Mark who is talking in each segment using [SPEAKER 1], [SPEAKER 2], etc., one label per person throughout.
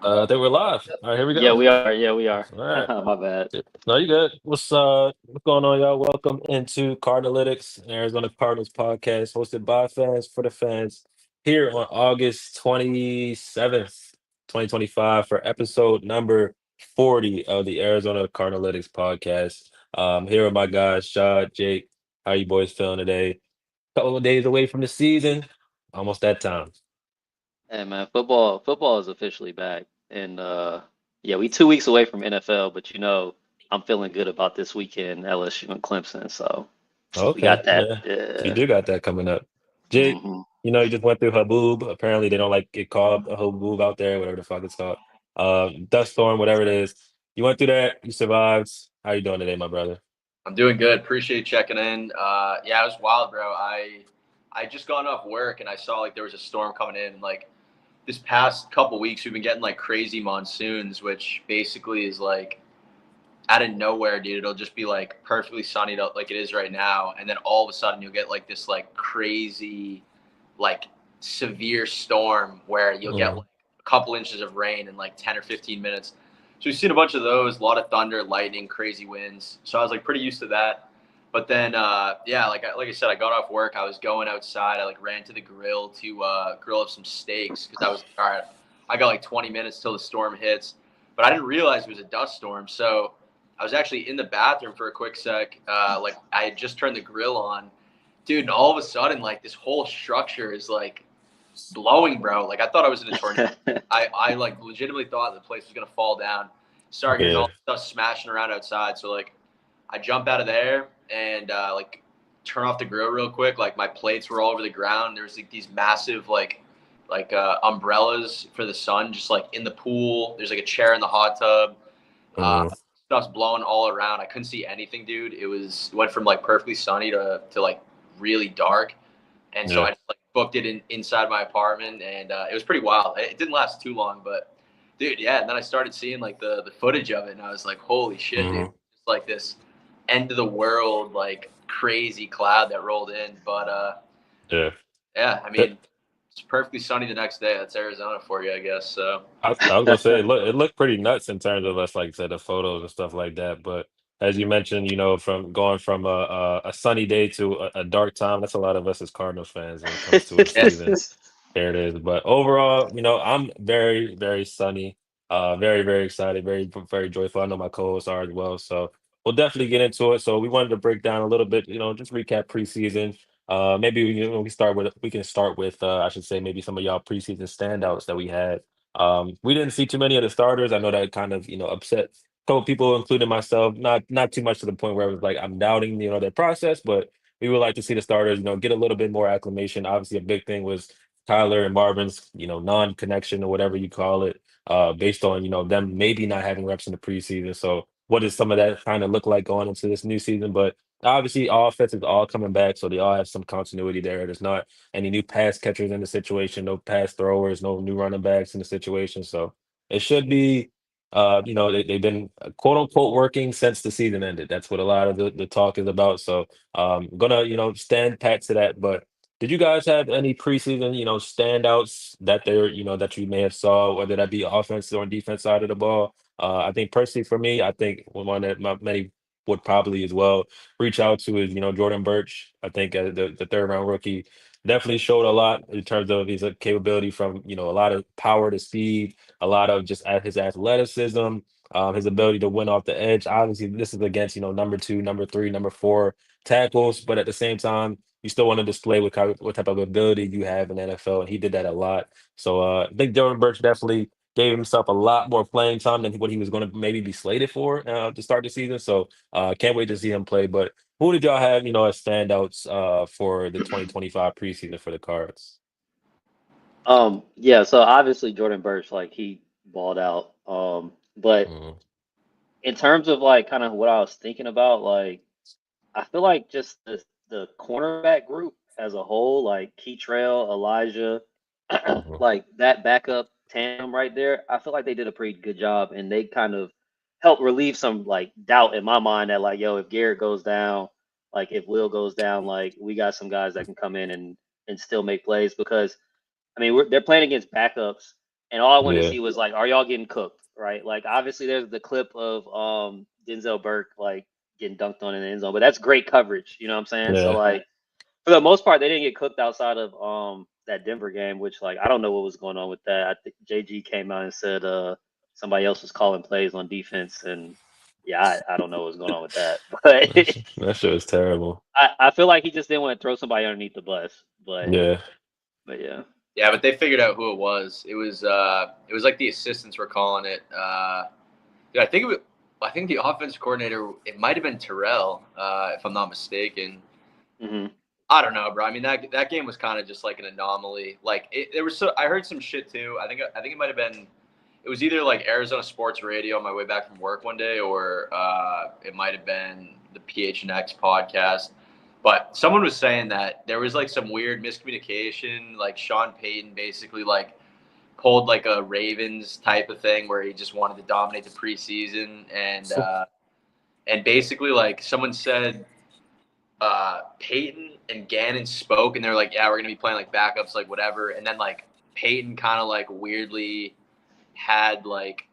[SPEAKER 1] I think we're live. All right, here we
[SPEAKER 2] Yeah,
[SPEAKER 1] go.
[SPEAKER 2] we are. Yeah, we are.
[SPEAKER 1] All right.
[SPEAKER 2] My bad.
[SPEAKER 1] No, you good. What's going on, y'all? Welcome into Cardinalytics, an Arizona Cardinals podcast, hosted by fans for the fans, here on August 27th, 2025, for episode number 40 of the Arizona Cardinalytics podcast. Here with my guys, Shad, Jake. How you boys feeling today? Couple of days away from the season. Almost that time.
[SPEAKER 2] Hey man, football is officially back. And yeah, we 2 weeks away from NFL, but I'm feeling good about this weekend, LSU and Clemson. So we
[SPEAKER 1] Okay,
[SPEAKER 2] got that.
[SPEAKER 1] yeah. So you
[SPEAKER 2] Yeah.
[SPEAKER 1] do got that coming up. Jake,
[SPEAKER 2] hmm
[SPEAKER 1] you just went through Haboob. Apparently they don't like get called a Haboob out there, whatever the fuck it's called. Dust storm, whatever it is. You went through that, you survived. How you doing today, my brother?
[SPEAKER 3] I'm doing good. Appreciate you checking in. Yeah, it was wild, bro. I just got off work and I saw like there was a storm coming in. Like this past couple weeks, we've been getting like crazy monsoons, which basically is like out of nowhere, dude. It'll just be like perfectly sunny like it is right now, and then all of a sudden you'll get like this like crazy, like severe storm where you'll get
[SPEAKER 1] Mm,
[SPEAKER 3] like a couple inches of rain in like 10 or 15 minutes. So we've seen a bunch of those, a lot of thunder, lightning, crazy winds. So I was like pretty used to that. But then, yeah, like I said, I got off work. I was going outside. I like ran to the grill to grill up some steaks because I was all right. I got like 20 minutes till the storm hits, but I didn't realize it was a dust storm. So I was actually in the bathroom for a quick sec. Like I had just turned the grill on, dude, and all of a sudden, like this whole structure is like blowing, bro. Like I thought I was in a tornado. I like legitimately thought the place was gonna fall down. Start hearing
[SPEAKER 1] yeah.
[SPEAKER 3] all the stuff smashing around outside. So like I jump out of there and like turn off the grill real quick. Like my plates were all over the ground. There's like these massive like umbrellas for the sun, just like in the pool. There's like a chair in the hot tub. Uh,
[SPEAKER 1] Mm,
[SPEAKER 3] Stuff's blowing all around. I couldn't see anything, dude. It went from like perfectly sunny to like really dark. And so
[SPEAKER 1] yeah.
[SPEAKER 3] I just like booked it inside my apartment, and it was pretty wild. It didn't last too long, but dude, yeah. And then I started seeing like the footage of it, and I was like, holy shit, dude!
[SPEAKER 1] Mm,
[SPEAKER 3] It's like this end of the world like crazy cloud that rolled in. But
[SPEAKER 1] yeah.
[SPEAKER 3] yeah, I mean, it's perfectly sunny the next day. That's Arizona for you, I guess. So
[SPEAKER 1] I was gonna say it looked pretty nuts in terms of us, like I said, the photos and stuff like that. But as you mentioned, from going from a sunny day to a dark time, that's a lot of us as Cardinals fans when it comes to a
[SPEAKER 3] yeah,
[SPEAKER 1] season. There it is. But overall, I'm very, very sunny. Very, very excited, very, very joyful. I know my co-hosts are as well. So we'll definitely get into it. So we wanted to break down a little bit, just recap preseason. Maybe we can start with I should say maybe some of y'all preseason standouts that we had. We didn't see too many of the starters. I know that kind of upset a couple people, including myself. Not too much to the point where it was like I'm doubting their process, but we would like to see the starters get a little bit more acclimation. Obviously, a big thing was Tyler and Marvin's non-connection or whatever you call it, based on them maybe not having reps in the preseason. So what does some of that kind of look like going into this new season? But obviously, all offense is all coming back, so they all have some continuity there. There's not any new pass catchers in the situation, no pass throwers, no new running backs in the situation. So it should be, they've been quote unquote working since the season ended. That's what a lot of the talk is about. So gonna, stand pat to that. But did you guys have any preseason, standouts that that you may have saw, whether that be offense or defense side of the ball? I think personally for me, I think one that many would probably as well reach out to is Jordan Birch. I think the third round rookie definitely showed a lot in terms of his capability from a lot of power to speed, a lot of just at his athleticism, his ability to win off the edge. Obviously, this is against number two, number three, number four tackles, but at the same time, you still want to display what type of ability you have in the NFL, and he did that a lot. So I think Jordan Birch definitely gave himself a lot more playing time than what he was going to maybe be slated for to start the season. So can't wait to see him play. But Who did y'all have, as standouts for the 2025 preseason for the Cards?
[SPEAKER 2] Yeah, so obviously Jordan Burch, like he balled out. But
[SPEAKER 1] Mhm.
[SPEAKER 2] in terms of like kind of what I was thinking about, like I feel like just the cornerback group as a whole, like Keytrail, Elijah,
[SPEAKER 1] Mhm.
[SPEAKER 2] like that backup tandem right there, I feel like they did a pretty good job and they kind of helped relieve some like doubt in my mind that like, yo, if Garrett goes down, like if Will goes down, like we got some guys that can come in and still make plays because I mean they're playing against backups and all I wanted to
[SPEAKER 1] Yeah.
[SPEAKER 2] see was like, are y'all getting cooked, right? Like obviously there's the clip of Denzel Burke like getting dunked on in the end zone, but that's great coverage, you know what I'm saying? So
[SPEAKER 1] Yeah.
[SPEAKER 2] like for the most part, they didn't get cooked outside of that Denver game, which like I don't know what was going on with that. I think JG came out and said somebody else was calling plays on defense, and yeah, I don't know what was going on with that, but
[SPEAKER 1] That shit was terrible.
[SPEAKER 2] I feel like he just didn't want to throw somebody underneath the bus,
[SPEAKER 1] Yeah.
[SPEAKER 2] but yeah.
[SPEAKER 3] Yeah, but they figured out who it was. It was like the assistants were calling it. Yeah, I think the offense coordinator. It might have been Terrell, if I'm not mistaken.
[SPEAKER 2] Hmm.
[SPEAKER 3] I don't know, bro. I mean that game was kind of just like an anomaly. Like there was I heard some shit too. I think it might have been. It was either like Arizona Sports Radio on my way back from work one day, or it might have been the PHNX podcast. But someone was saying that there was like some weird miscommunication. Like Sean Payton basically like pulled like a Ravens type of thing where he just wanted to dominate the preseason, and basically like someone said Peyton and Gannon spoke, and they're like, "Yeah, we're gonna be playing like backups, like whatever." And then like Peyton kind of like weirdly had like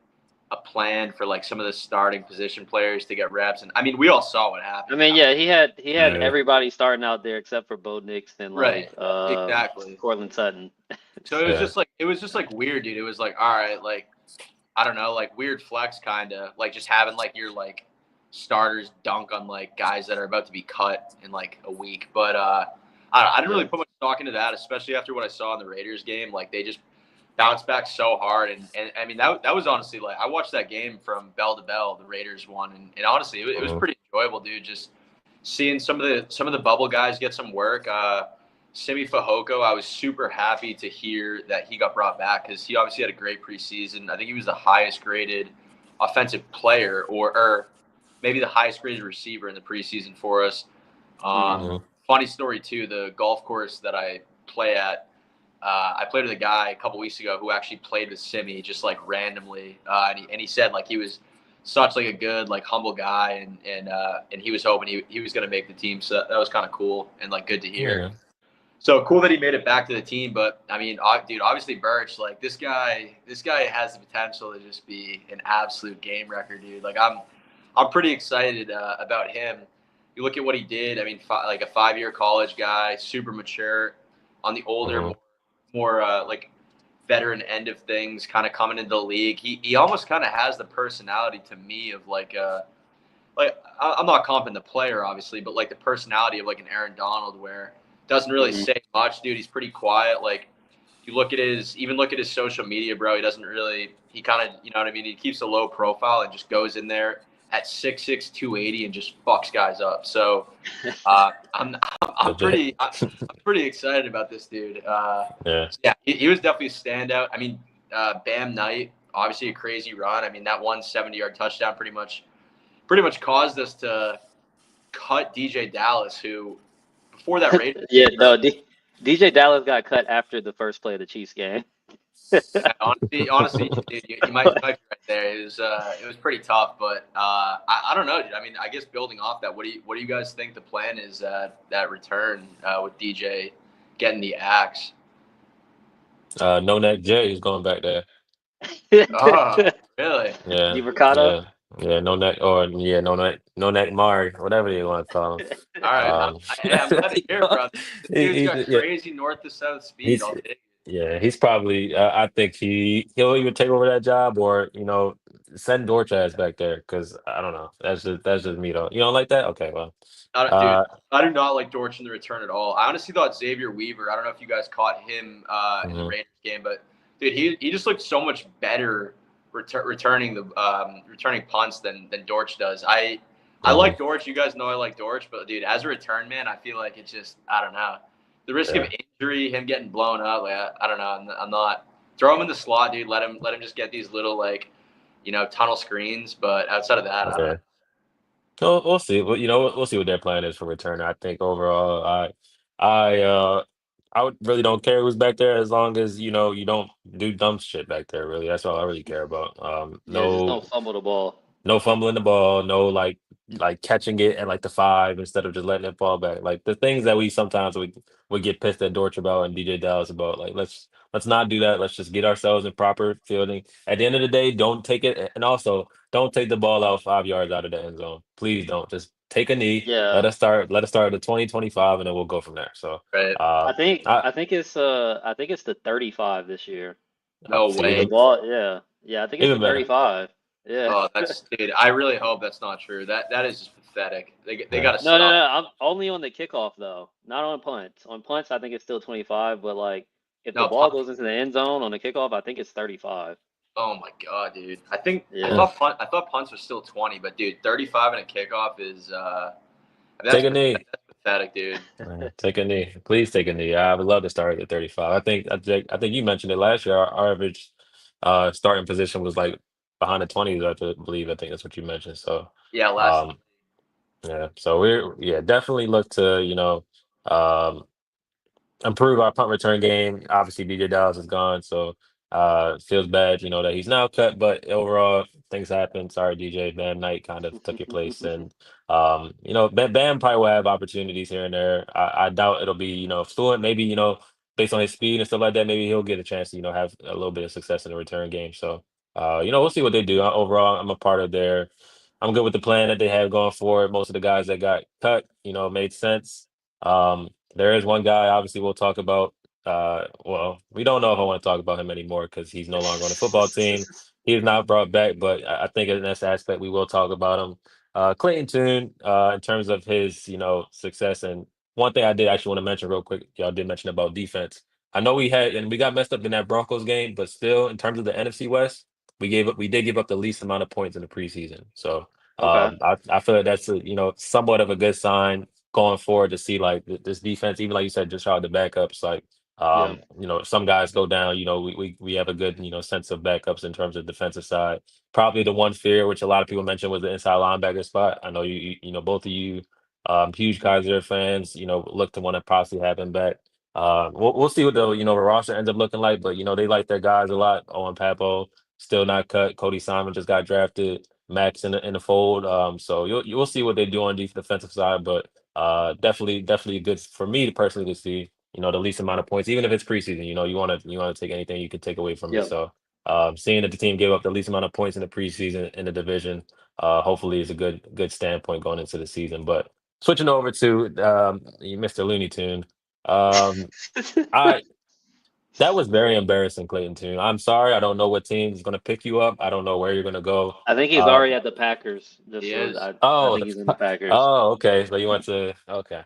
[SPEAKER 3] a plan for like some of the starting position players to get reps, and I mean, we all saw what
[SPEAKER 2] I
[SPEAKER 3] happened.
[SPEAKER 2] mean, yeah, he had
[SPEAKER 1] Yeah.
[SPEAKER 2] everybody starting out there except for Bo Nix and
[SPEAKER 3] Right,
[SPEAKER 2] like
[SPEAKER 3] exactly.
[SPEAKER 2] Cortland Sutton.
[SPEAKER 3] So
[SPEAKER 1] Yeah.
[SPEAKER 3] it was just like weird, dude. It was like, all right, like I don't know, like weird flex kind of like just having like your like starters dunk on like guys that are about to be cut in like a week. But I don't know, I didn't really
[SPEAKER 2] Yeah.
[SPEAKER 3] put much stock into that, especially after what I saw in the Raiders game. Like they just bounced back so hard, and I mean that was honestly like I watched that game from bell to bell, the Raiders won, and honestly it was
[SPEAKER 1] Mhm.
[SPEAKER 3] pretty enjoyable, dude. Just seeing some of the bubble guys get some work. Simi Fehoko, I was super happy to hear that he got brought back because he obviously had a great preseason. I think he was the highest graded offensive player, or maybe the highest graded receiver in the preseason for us.
[SPEAKER 2] Hmm.
[SPEAKER 3] Um, Funny story too, the golf course that I play at, I played with a guy a couple weeks ago who actually played with Simi just like randomly, and he said like he was such like a good like humble guy, and he was hoping he was going to make the team. So that was kind of cool and like good to hear.
[SPEAKER 1] Yeah.
[SPEAKER 3] So cool that he made it back to the team. But I mean, dude, obviously Birch, like this guy has the potential to just be an absolute game wrecker, dude. Like I'm pretty excited about him. You look at what he did. I mean, like a 5 year college guy, super mature, on the older,
[SPEAKER 1] Mhm.
[SPEAKER 3] more like veteran end of things, kind of coming into the league. He almost kind of has the personality to me of like I'm not comping the player obviously, but like the personality of like an Aaron Donald where doesn't really
[SPEAKER 2] Hmm.
[SPEAKER 3] say much, dude. He's pretty quiet. Like you look at his social media, bro. He doesn't really. He kind of, you know what I mean. He keeps a low profile and just goes in there at 6'6", 280 and just fucks guys up. So I'm
[SPEAKER 1] Legit.
[SPEAKER 3] I'm pretty excited about this dude.
[SPEAKER 1] Yeah.
[SPEAKER 3] Yeah, he was definitely a standout. I mean, Bam Knight, obviously a crazy run. I mean, that 170-yard touchdown pretty much caused us to cut DJ Dallas, who before that Raiders
[SPEAKER 2] Yeah,
[SPEAKER 3] game, bro.
[SPEAKER 2] no, DJ Dallas got cut after the first play of the Chiefs game.
[SPEAKER 3] Honestly, dude, you might be right there. It was pretty tough, but I don't know, dude. I mean, I guess building off that, what do you guys think the plan is that return with DJ getting the axe?
[SPEAKER 1] No Neck Jay is going back there.
[SPEAKER 3] Oh, really?
[SPEAKER 1] Yeah.
[SPEAKER 2] DiMercato.
[SPEAKER 1] Yeah. Yeah. No Neck, or yeah, No Neck Mari, whatever you want to call him.
[SPEAKER 3] All right. Hey, I'm glad to
[SPEAKER 1] You
[SPEAKER 3] hear it,
[SPEAKER 1] know,
[SPEAKER 3] bro. This dude's got
[SPEAKER 1] yeah,
[SPEAKER 3] crazy north to south speed.
[SPEAKER 1] he's
[SPEAKER 3] I'll take it.
[SPEAKER 1] yeah, he's probably. I think he'll either take over that job or send Dorchaz back there because I don't know. That's just me though. You don't like that? Okay, well,
[SPEAKER 3] Dude,
[SPEAKER 1] uh,
[SPEAKER 3] I do not like Dortch in the return at all. I honestly thought Xavier Weaver. I don't know if you guys caught him in the
[SPEAKER 1] mhm,
[SPEAKER 3] Raiders game, but dude, he just looked so much better returning punts than Dortch does. I
[SPEAKER 1] Mhm.
[SPEAKER 3] like Dortch. You guys know I like Dortch, but dude, as a return man, I feel like it's just I don't know. The risk of
[SPEAKER 1] Yeah.
[SPEAKER 3] injury, him getting blown up, like I don't know. I'm not throw him in the slot, dude. Let him just get these little like tunnel screens. But outside of that, I don't know.
[SPEAKER 1] Yeah. So we'll see. Well, we'll see what their plan is for return. I think overall, I, I really don't care who's back there as long as you don't do dumb shit back there. Really, that's all I really care about.
[SPEAKER 2] Yeah, just don't
[SPEAKER 1] No
[SPEAKER 2] fumble the ball.
[SPEAKER 1] no fumbling the ball, no like catching it at like the 5 instead of just letting it fall back. Like the things that we sometimes would get pissed at Dortch about and DJ Dallas about. Like let's not do that. Let's just get ourselves in proper fielding. At the end of the day, don't take it and also don't take the ball out 5 yards out of the end zone. Please don't. Just take a knee.
[SPEAKER 2] Yeah,
[SPEAKER 1] Let us start at the 2025 and then we'll go from there. So
[SPEAKER 3] Right?
[SPEAKER 1] uh
[SPEAKER 2] I think
[SPEAKER 1] I
[SPEAKER 2] I think it's I think it's the 35 this year.
[SPEAKER 3] No
[SPEAKER 1] see
[SPEAKER 2] The
[SPEAKER 3] way.
[SPEAKER 2] ball, yeah, yeah, I think it's the
[SPEAKER 1] even better.
[SPEAKER 2] 35. Yeah.
[SPEAKER 3] Oh, that's dude. I really hope that's not true. That is just pathetic. They
[SPEAKER 1] Yeah.
[SPEAKER 3] got to
[SPEAKER 2] No, no,
[SPEAKER 3] stop.
[SPEAKER 2] no. I'm only on the kickoff though, not on punts. On punts, I think it's still 25, but like if the
[SPEAKER 3] No,
[SPEAKER 2] ball goes into the end zone on the kickoff, I think it's 35.
[SPEAKER 3] oh my god, dude. I
[SPEAKER 2] Yeah.
[SPEAKER 1] Yeah.
[SPEAKER 3] thought punts were still 20, but dude, 35 and a kickoff is
[SPEAKER 1] Take a knee.
[SPEAKER 3] that's pathetic, dude.
[SPEAKER 1] Take a knee. Please take a knee. I would love to start at 35. I think you mentioned it last year. Our average starting position was like behind the 20s, believe. I think that's what you mentioned. So
[SPEAKER 3] Yeah, last
[SPEAKER 1] um yeah. So we're definitely look to, um improve our punt return game. Obviously, DJ Dallas is gone, so feels bad, that he's now cut. But overall, things happen. Sorry, DJ. Bam Knight kind of took your place, and Bam probably will have opportunities here and there. I doubt it'll be fluent. Maybe based on his speed and stuff like that, maybe he'll get a chance to have a little bit of success in the return game. So we'll see what they do. Overall, I'm a part of their. I'm good with the plan that they have going forward. Most of the guys that got cut, made sense. There is one guy, obviously, we'll talk about. Well, we don't know if I want to talk about him anymore because he's no longer on the football team. He is not brought back, but I think in this aspect, we will talk about him. Clayton Tune, in terms of his, success. And one thing I did actually want to mention real quick, y'all did mention about defense. I know we got messed up in that Broncos game, but still, in terms of the NFC West, we did give up the least amount of points in the preseason. So
[SPEAKER 2] Okay.
[SPEAKER 1] I feel like that's somewhat of a good sign going forward to see like this defense, even like you said, just out the backups, like
[SPEAKER 2] Yeah.
[SPEAKER 1] some guys go down, we have a good, sense of backups in terms of defensive side. Probably the one fear, which a lot of people mentioned, was the inside linebacker spot. I know both of you, huge Kaiser fans, look to want to possibly have him back. We'll see what the roster ends up looking like, but they like their guys a lot. Owen Papo still not cut. Cody Simon just got drafted. Max in the fold. So you'll see what they do on the defensive side, but definitely good for me to personally to see, the least amount of points, even if it's preseason. You want to take anything you can take away from it.
[SPEAKER 2] Yep.
[SPEAKER 1] So seeing that the team gave up the least amount of points in the preseason in the division, hopefully is a good standpoint going into the season. But switching over to Mr. Looney Tune, um, I that was very embarrassing, Clayton Tune. I'm sorry, I don't know what team is going to pick you up. I don't know where you're going to go.
[SPEAKER 2] I think he's
[SPEAKER 1] Uh,
[SPEAKER 2] already at the Packers.
[SPEAKER 3] He
[SPEAKER 2] Just so
[SPEAKER 3] is.
[SPEAKER 2] I
[SPEAKER 1] oh,
[SPEAKER 2] think he's in the Packers.
[SPEAKER 1] oh, okay. So you went to okay.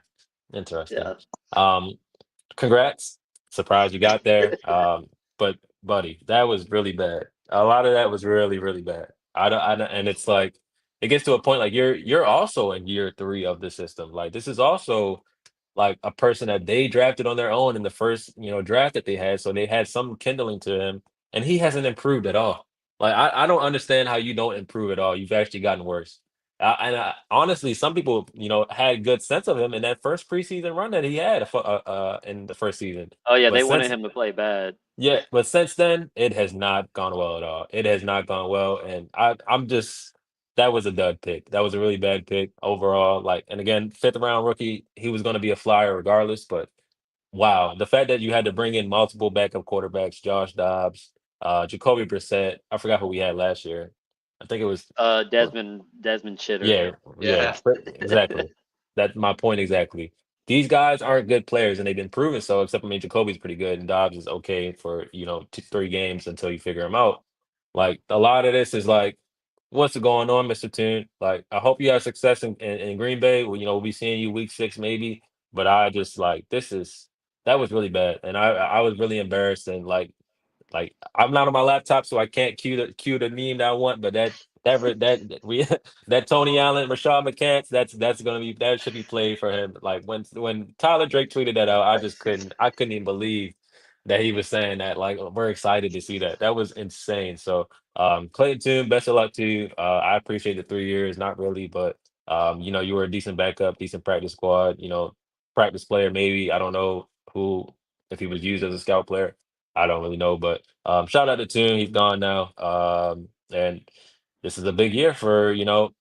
[SPEAKER 1] Interesting.
[SPEAKER 2] Yeah.
[SPEAKER 1] Um, Congrats. Surprised you got there. But buddy, that was really bad. A lot of that was really, really bad. I don't, and it's like it gets to a point like you're also in year 3 of the system. Like this is also like a person that they drafted on their own in the first, draft that they had. So they had some kindling to him, and he hasn't improved at all. Like I don't understand how you don't improve at all. You've actually gotten worse. Honestly, some people, had good sense of him in that first preseason run that he had in the first season.
[SPEAKER 2] Oh yeah,
[SPEAKER 1] But
[SPEAKER 2] they wanted
[SPEAKER 1] since
[SPEAKER 2] him to play bad.
[SPEAKER 1] yeah, but since then, it has not gone well at all. It has not gone well, and I'm just that was a dud pick. That was a really bad pick overall. Like, and again, 5th round rookie, he was going to be a flyer regardless. But wow, the fact that you had to bring in multiple backup quarterbacks, Josh Dobbs, Jacoby Brissett. I forgot who we had last year. I think it was.
[SPEAKER 2] Desmond Chitter.
[SPEAKER 1] Yeah, yeah,
[SPEAKER 3] Yeah.
[SPEAKER 1] exactly. That's my point exactly. These guys aren't good players, and they've been proven so. Except I mean, Jacoby's pretty good, and Dobbs is okay for 3 games until you figure him out. Like a lot of this is like, what's going on, Mister Tune? Like, I hope you have success in Green Bay. Well, we'll be seeing you week 6 maybe, but I just like that was really bad, and I was really embarrassed and like I'm not on my laptop, so I can't cue the meme that I want, but that we that Tony Allen, Rashad McCants, that's gonna be that should be played for him. Like when Tyler Drake tweeted that out, I couldn't even believe that he was saying that. Like we're excited to see that. That was insane. So Clayton Tune, best of luck to you. I appreciate the 3 years, not really, but you were a decent backup, decent practice squad, practice player maybe. I don't know who if he was used as a scout player. I don't really know, but shout out to Tune. He's gone now. And this is a big year for,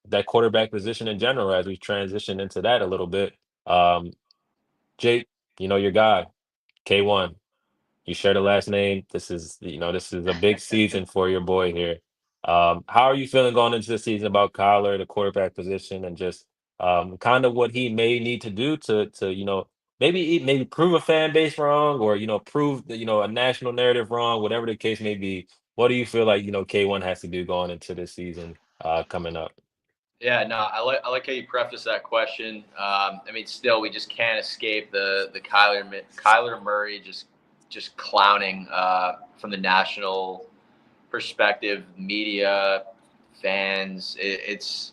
[SPEAKER 1] that quarterback position in general as we transition into that a little bit. Um, Jake, your guy, K1. You share the last name. This is a big season for your boy here. How are you feeling going into the season about Kyler, the quarterback position, and just kind of what he may need to do to maybe prove a fan base wrong, or prove a national narrative wrong, whatever the case may be. What do you feel like K1 has to do going into this season coming up?
[SPEAKER 3] Yeah, no, I like how you preface that question. I mean, still, we just can't escape the Kyler Murray just clowning from the national perspective, media, fans. It's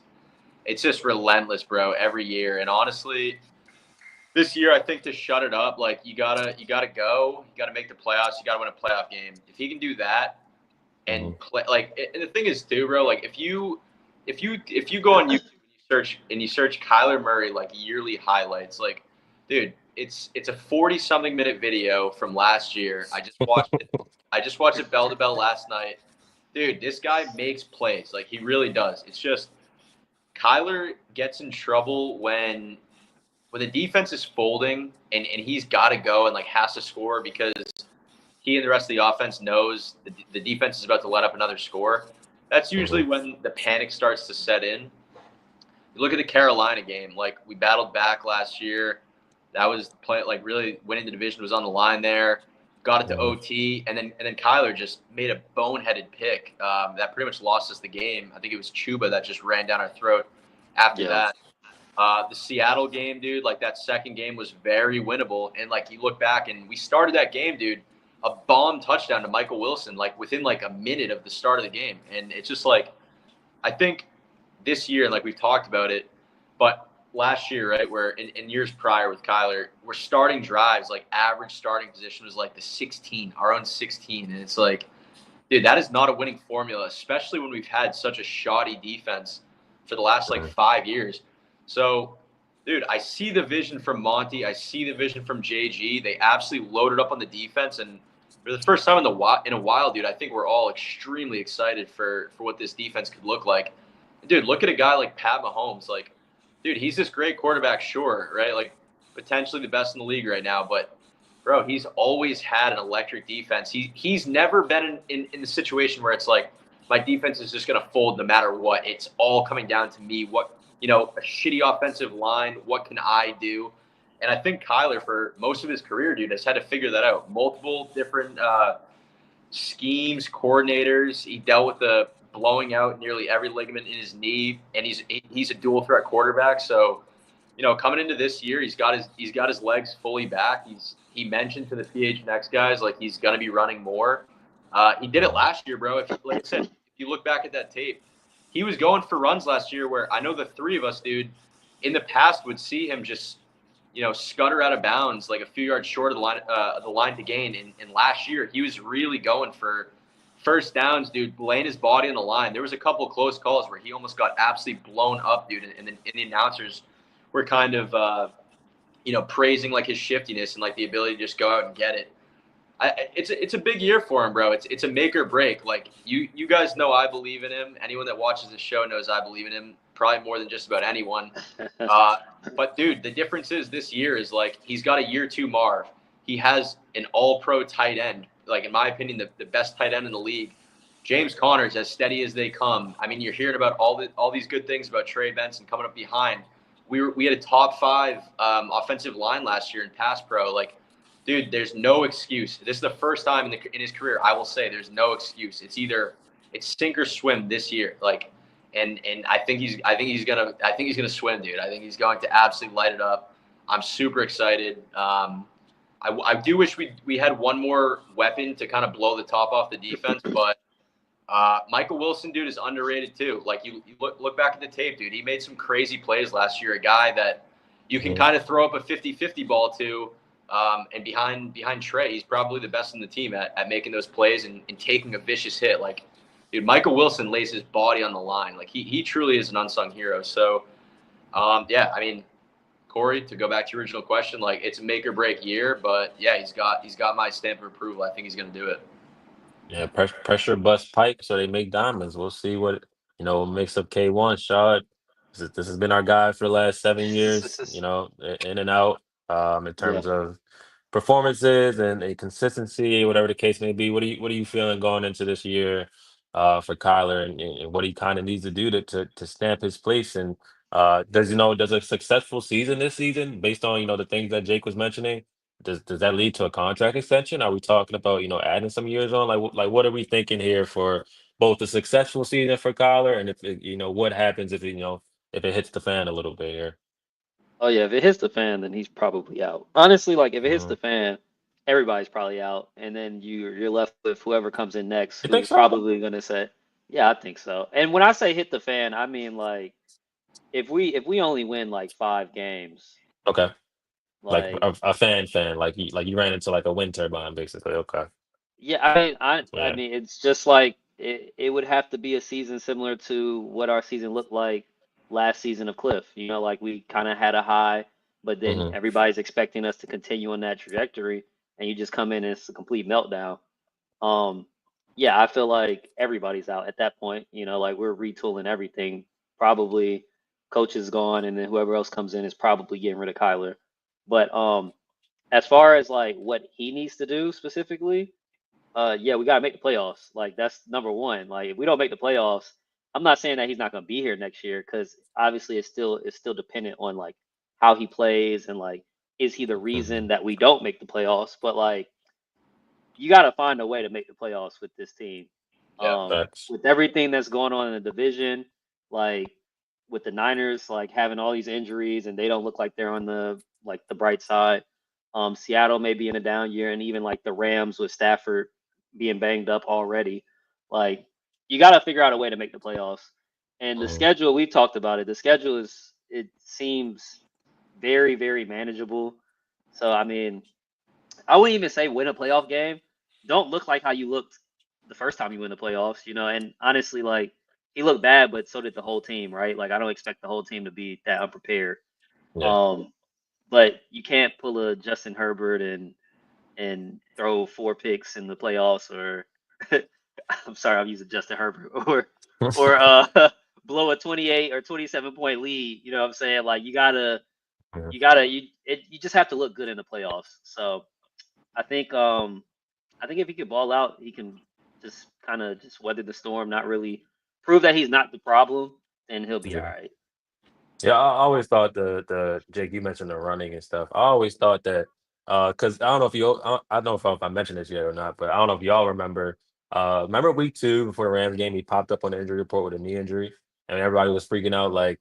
[SPEAKER 3] just relentless, bro. Every year, and honestly, this year I think to shut it up, like you gotta go, you gotta make the playoffs, you gotta win a playoff game. If he can do that
[SPEAKER 1] Hmm.
[SPEAKER 3] and play, like, and the thing is too, bro, like if you go on YouTube and you search Kyler Murray like yearly highlights, like, dude, it's a 40 something minute video from last year. I just watched it bell to bell last night. Dude, this guy makes plays. Like, he really does. It's just Kyler gets in trouble when the defense is folding and he's got to go and like has to score because he and the rest of the offense knows the defense is about to let up another score. That's usually
[SPEAKER 1] Hmm.
[SPEAKER 3] when the panic starts to set in. You look at the Carolina game, like we battled back last year. That was the play, like really winning the division was on the line there. Got it to
[SPEAKER 1] Hmm.
[SPEAKER 3] OT, and then Kyler just made a boneheaded pick that pretty much lost us the game. I think it was Chuba that just ran down our throat after
[SPEAKER 2] Yeah.
[SPEAKER 3] that. The Seattle game, dude, like that second game was very winnable. And like you look back and we started that game, dude, a bomb touchdown to Michael Wilson, like within like a minute of the start of the game. And it's just like, I think this year, like we've talked about it, but last year, right, where in years prior with Kyler, we're starting drives, like average starting position was like the 16, our own 16. And it's like, dude, that is not a winning formula, especially when we've had such a shoddy defense for the last like 5 years. So, dude, I see the vision from Monty. I see the vision from JG. They absolutely loaded up on the defense, and for the first time in a while, dude, I think we're all extremely excited for what this defense could look like. Dude, look at a guy like Pat Mahomes. Like, dude, he's this great quarterback, sure, right? Like, potentially the best in the league right now, but bro, he's always had an electric defense. He's never been in the situation where it's like my defense is just gonna fold no matter what. It's all coming down to me. What, a shitty offensive line. What can I do? And I think Kyler, for most of his career, dude, has had to figure that out. Multiple different schemes, coordinators. He dealt with the blowing out nearly every ligament in his knee, and he's a dual threat quarterback. So, coming into this year, he's got his legs fully back. He mentioned to the PHNX guys like he's gonna be running more. He did it last year, bro. Like I said, if you look back at that tape, he was going for runs last year where I know the three of us, dude, in the past would see him just scutter out of bounds like a few yards short of the line to gain. And last year, he was really going for first downs, dude, laying his body on the line. There was a couple of close calls where he almost got absolutely blown up, dude, and the announcers were kind of praising like his shiftiness and like the ability to just go out and get it. It's a big year for him, bro. It's a make or break. Like you guys know I believe in him. Anyone that watches the show knows I believe in him probably more than just about anyone. Uh, but dude, the difference is this year is like he's got a year two Marv. He has an all-pro tight end. Like in my opinion, the best tight end in the league. James Conner's as steady as they come. I mean, you're hearing about all these good things about Trey Benson coming up behind. We had a top 5 offensive line last year in pass pro. Like, dude, there's no excuse. This is the first time in his career I will say there's no excuse. It's sink or swim this year. Like, and I think he's gonna swim, dude. I think he's going to absolutely light it up. I'm super excited. I do wish we had one more weapon to kind of blow the top off the defense, but Michael Wilson, dude, is underrated too. Like you look back at the tape, dude. He made some crazy plays last year. A guy that you can
[SPEAKER 1] Mhm.
[SPEAKER 3] kind of throw up a 50-50 ball to. And behind Trey, he's probably the best in the team at making those plays and taking a vicious hit. Like, dude, Michael Wilson lays his body on the line. Like he truly is an unsung hero. So yeah, I mean, Corey, to go back to your original question, like it's a make or break year, but yeah, he's got my stamp of approval. I think he's gonna do it.
[SPEAKER 1] Yeah, pressure bust pipe, so they make diamonds. We'll see what makes up K1. Shard, this has been our guy for the last 7 years. In and out. In
[SPEAKER 2] Yeah.
[SPEAKER 1] terms of performances and a consistency, whatever the case may be. What are you feeling going into this year, for Kyler, and what he kind of needs to do to stamp his place? And does a successful season this season, based on the things that Jake was mentioning, does that lead to a contract extension? Are we talking about adding some years on? Like what are we thinking here for both the successful season for Kyler, and what happens if it hits the fan a little bit here?
[SPEAKER 2] Oh yeah, if it hits the fan, then he's probably out. Honestly, like if it hits
[SPEAKER 1] Hmm.
[SPEAKER 2] the fan, everybody's probably out, and then you're left with whoever comes in next,
[SPEAKER 1] You think
[SPEAKER 2] who's
[SPEAKER 1] so?
[SPEAKER 2] probably gonna say, "Yeah, I think so." And when I say hit the fan, I mean like if we only win like 5 games,
[SPEAKER 1] Okay, like
[SPEAKER 2] like
[SPEAKER 1] a fan, like you ran into like a wind turbine, basically. Okay,
[SPEAKER 2] yeah, I
[SPEAKER 1] yeah.
[SPEAKER 2] mean it's just like it would have to be a season similar to what our season looked like last season of Cliff. Like we kind of had a high, but then
[SPEAKER 1] Hmm.
[SPEAKER 2] everybody's expecting us to continue on that trajectory, and you just come in and it's a complete meltdown. Um, yeah, I feel like everybody's out at that point. Like we're retooling everything. Probably coach is gone, and then whoever else comes in is probably getting rid of Kyler. But as far as like what he needs to do specifically, yeah, we gotta make the playoffs. Like that's number one. Like if we don't make the playoffs, I'm not saying that he's not gonna be here next year because obviously it's still dependent on like how he plays and like is he the
[SPEAKER 1] Hmm.
[SPEAKER 2] reason that we don't make the playoffs? But like you got to find a way to make the playoffs with this team.
[SPEAKER 3] Yeah.
[SPEAKER 1] Facts.
[SPEAKER 2] With everything that's going on in the division, like with the Niners, like having all these injuries and they don't look like they're on the bright side. Seattle may be in a down year, and even like the Rams with Stafford being banged up already. Like you got to figure out a way to make the playoffs. And the
[SPEAKER 1] Hmm.
[SPEAKER 2] schedule, we've talked about it. The schedule it seems very, very manageable. So I mean, I wouldn't even say win a playoff game. Don't look like how you looked the first time you win the playoffs, And honestly, like he looked bad, but so did the whole team, right? Like I don't expect the whole team to be that unprepared.
[SPEAKER 1] Yeah.
[SPEAKER 2] Um, but you can't pull a Justin Herbert and throw 4 picks in the playoffs, or I'm sorry, I'm using Justin Herbert, or blow a 28 or 27 point lead. You know what I'm saying? Like
[SPEAKER 1] Mhm.
[SPEAKER 2] you just have to look good in the playoffs. So I think I think if he could ball out, he can just kind of just weather the storm, not really prove that he's not the problem, then he'll be all
[SPEAKER 1] Yeah.
[SPEAKER 2] right.
[SPEAKER 1] Yeah, I always thought the Jake, you mentioned the running and stuff. I always thought that because I don't know if I don't know if I mentioned this yet or not, but I don't know if y'all remember week 2 before the Rams game, he popped up on the injury report with a knee injury, and everybody was freaking out like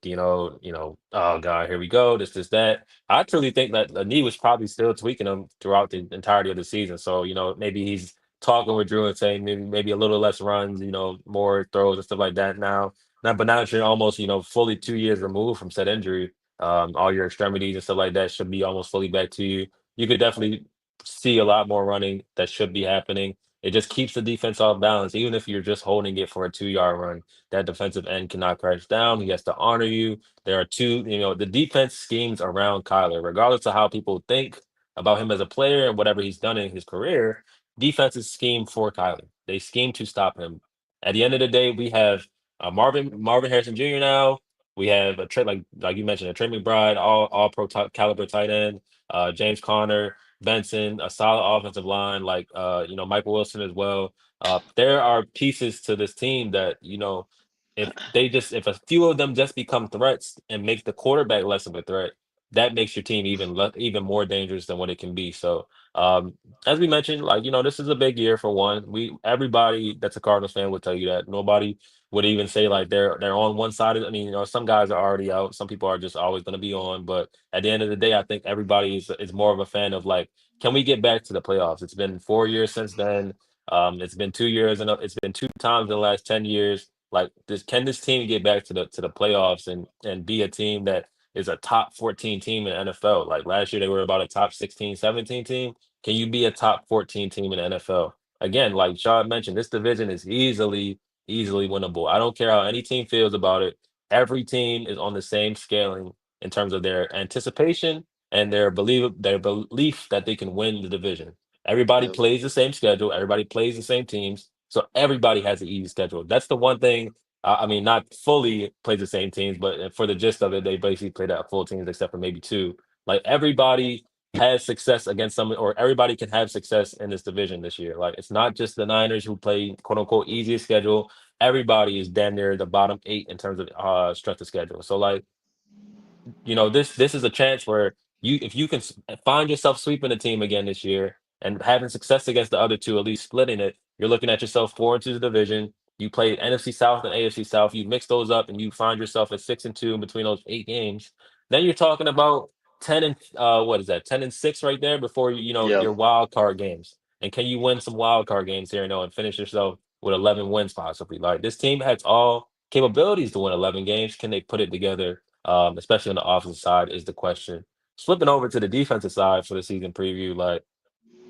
[SPEAKER 1] oh god, here we go, this that. I truly think that the knee was probably still tweaking him throughout the entirety of the season. So maybe he's talking with Drew and saying maybe a little less runs, more throws and stuff like that now. Now that you're almost, fully 2 years removed from said injury, all your extremities and stuff like that should be almost fully back to you. You could definitely see a lot more running that should be happening. It just keeps the defense off balance. Even if you're just holding it for a 2-yard run, that defensive end cannot crash down. He has to honor you. There are the defense schemes around Kyler, regardless of how people think about him as a player and whatever he's done in his career. Defenses scheme for Kyler. They scheme to stop him. At the end of the day, we have Marvin Harrison Jr. now. We have a Trey, like you mentioned, a Trey McBride, all pro caliber tight end. James Conner, Benson, a solid offensive line, like Michael Wilson as well. There are pieces to this team that if a few of them just become threats and make the quarterback less of a threat, that makes your team even more dangerous than what it can be. So as we mentioned, like this is a big year for one. Everybody that's a Cardinals fan would tell you that. Nobody would even say like they're on one side of. I mean, some guys are already out. Some people are just always going to be on. But at the end of the day, I think everybody is more of a fan of like, can we get back to the playoffs? It's been 4 years since then. It's been 2 years and it's been two times in the last 10 years. Like this, can this team get back to the playoffs and be a team that is a top 14 team in the NFL? Like last year, they were about a top 16, 17 team. Can you be a top 14 team in the NFL? Again, like Sean mentioned, this division is easily winnable. I don't care how any team feels about it. Every team is on the same scaling in terms of their anticipation and their belief that they can win the division. Everybody
[SPEAKER 2] Yep.
[SPEAKER 1] plays the same schedule. Everybody plays the same teams. So everybody has an easy schedule. That's the one thing. I mean, not fully plays the same teams, but for the gist of it, they basically played out full teams except for maybe two. Like everybody has success against some, or everybody can have success in this division this year. Like it's not just the Niners who play quote unquote easiest schedule. Everybody is damn near the bottom eight in terms of strength of schedule. So like this is a chance where if you can find yourself sweeping a team again this year and having success against the other two, at least splitting it, you're looking at yourself four into the division. You played NFC South and AFC South. You mix those up and you find yourself at 6-2 in between those 8 games. Then you're talking about 10-6 right there before
[SPEAKER 2] Yeah.
[SPEAKER 1] your wild card games. And can you win some wild card games here and finish yourself with 11 wins possibly? Like this team has all capabilities to win 11 games. Can they put it together? Especially on the offensive side, is the question. Flipping over to the defensive side for the season preview, like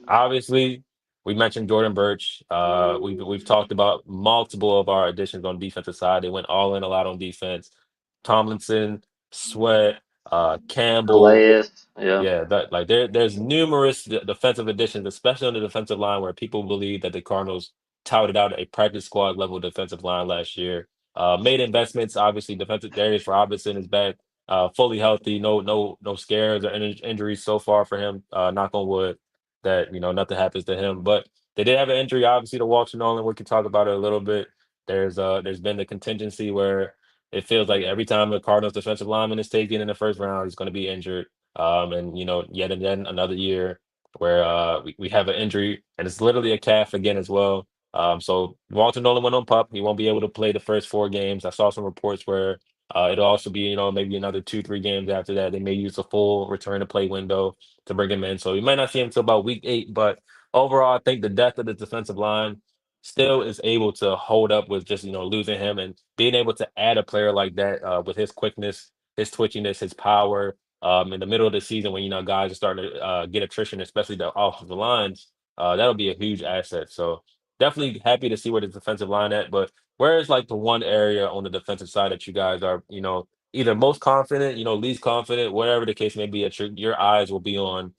[SPEAKER 1] obviously we mentioned Jordan Birch. We've talked about multiple of our additions on defensive side. They went all in a lot on defense. Tomlinson, Sweat, Campbell,
[SPEAKER 2] Calais. Yeah.
[SPEAKER 1] yeah, that like there's numerous defensive additions, especially on the defensive line, where people believe that the Cardinals touted out a practice squad level defensive line last year. Made investments, obviously. Defensive Darius Robinson is back, fully healthy, no scares or injuries so far for him. Knock on wood that nothing happens to him. But they did have an injury, obviously, to Walter Nolan. We can talk about it a little bit. There's been the contingency where it feels like every time the Cardinals defensive lineman is taken in the first round, he's going to be injured. And yet again another year where we have an injury and it's literally a calf again as well. So Walter Nolan went on pup. He won't be able to play the first 4 games. I saw some reports where it'll also be maybe another 2-3 games after that. They may use a full return to play window to bring him in. So you might not see him until about week 8. But overall, I think the depth of the defensive line still is able to hold up with just losing him and being able to add a player like that with his quickness, his twitchiness, his power in the middle of the season when guys are starting to get attrition, especially the offensive lines, that'll be a huge asset. So definitely happy to see where the defensive line at. But where is like the one area on the defensive side that you guys are, either most confident, least confident, whatever the case may be, that your eyes will be on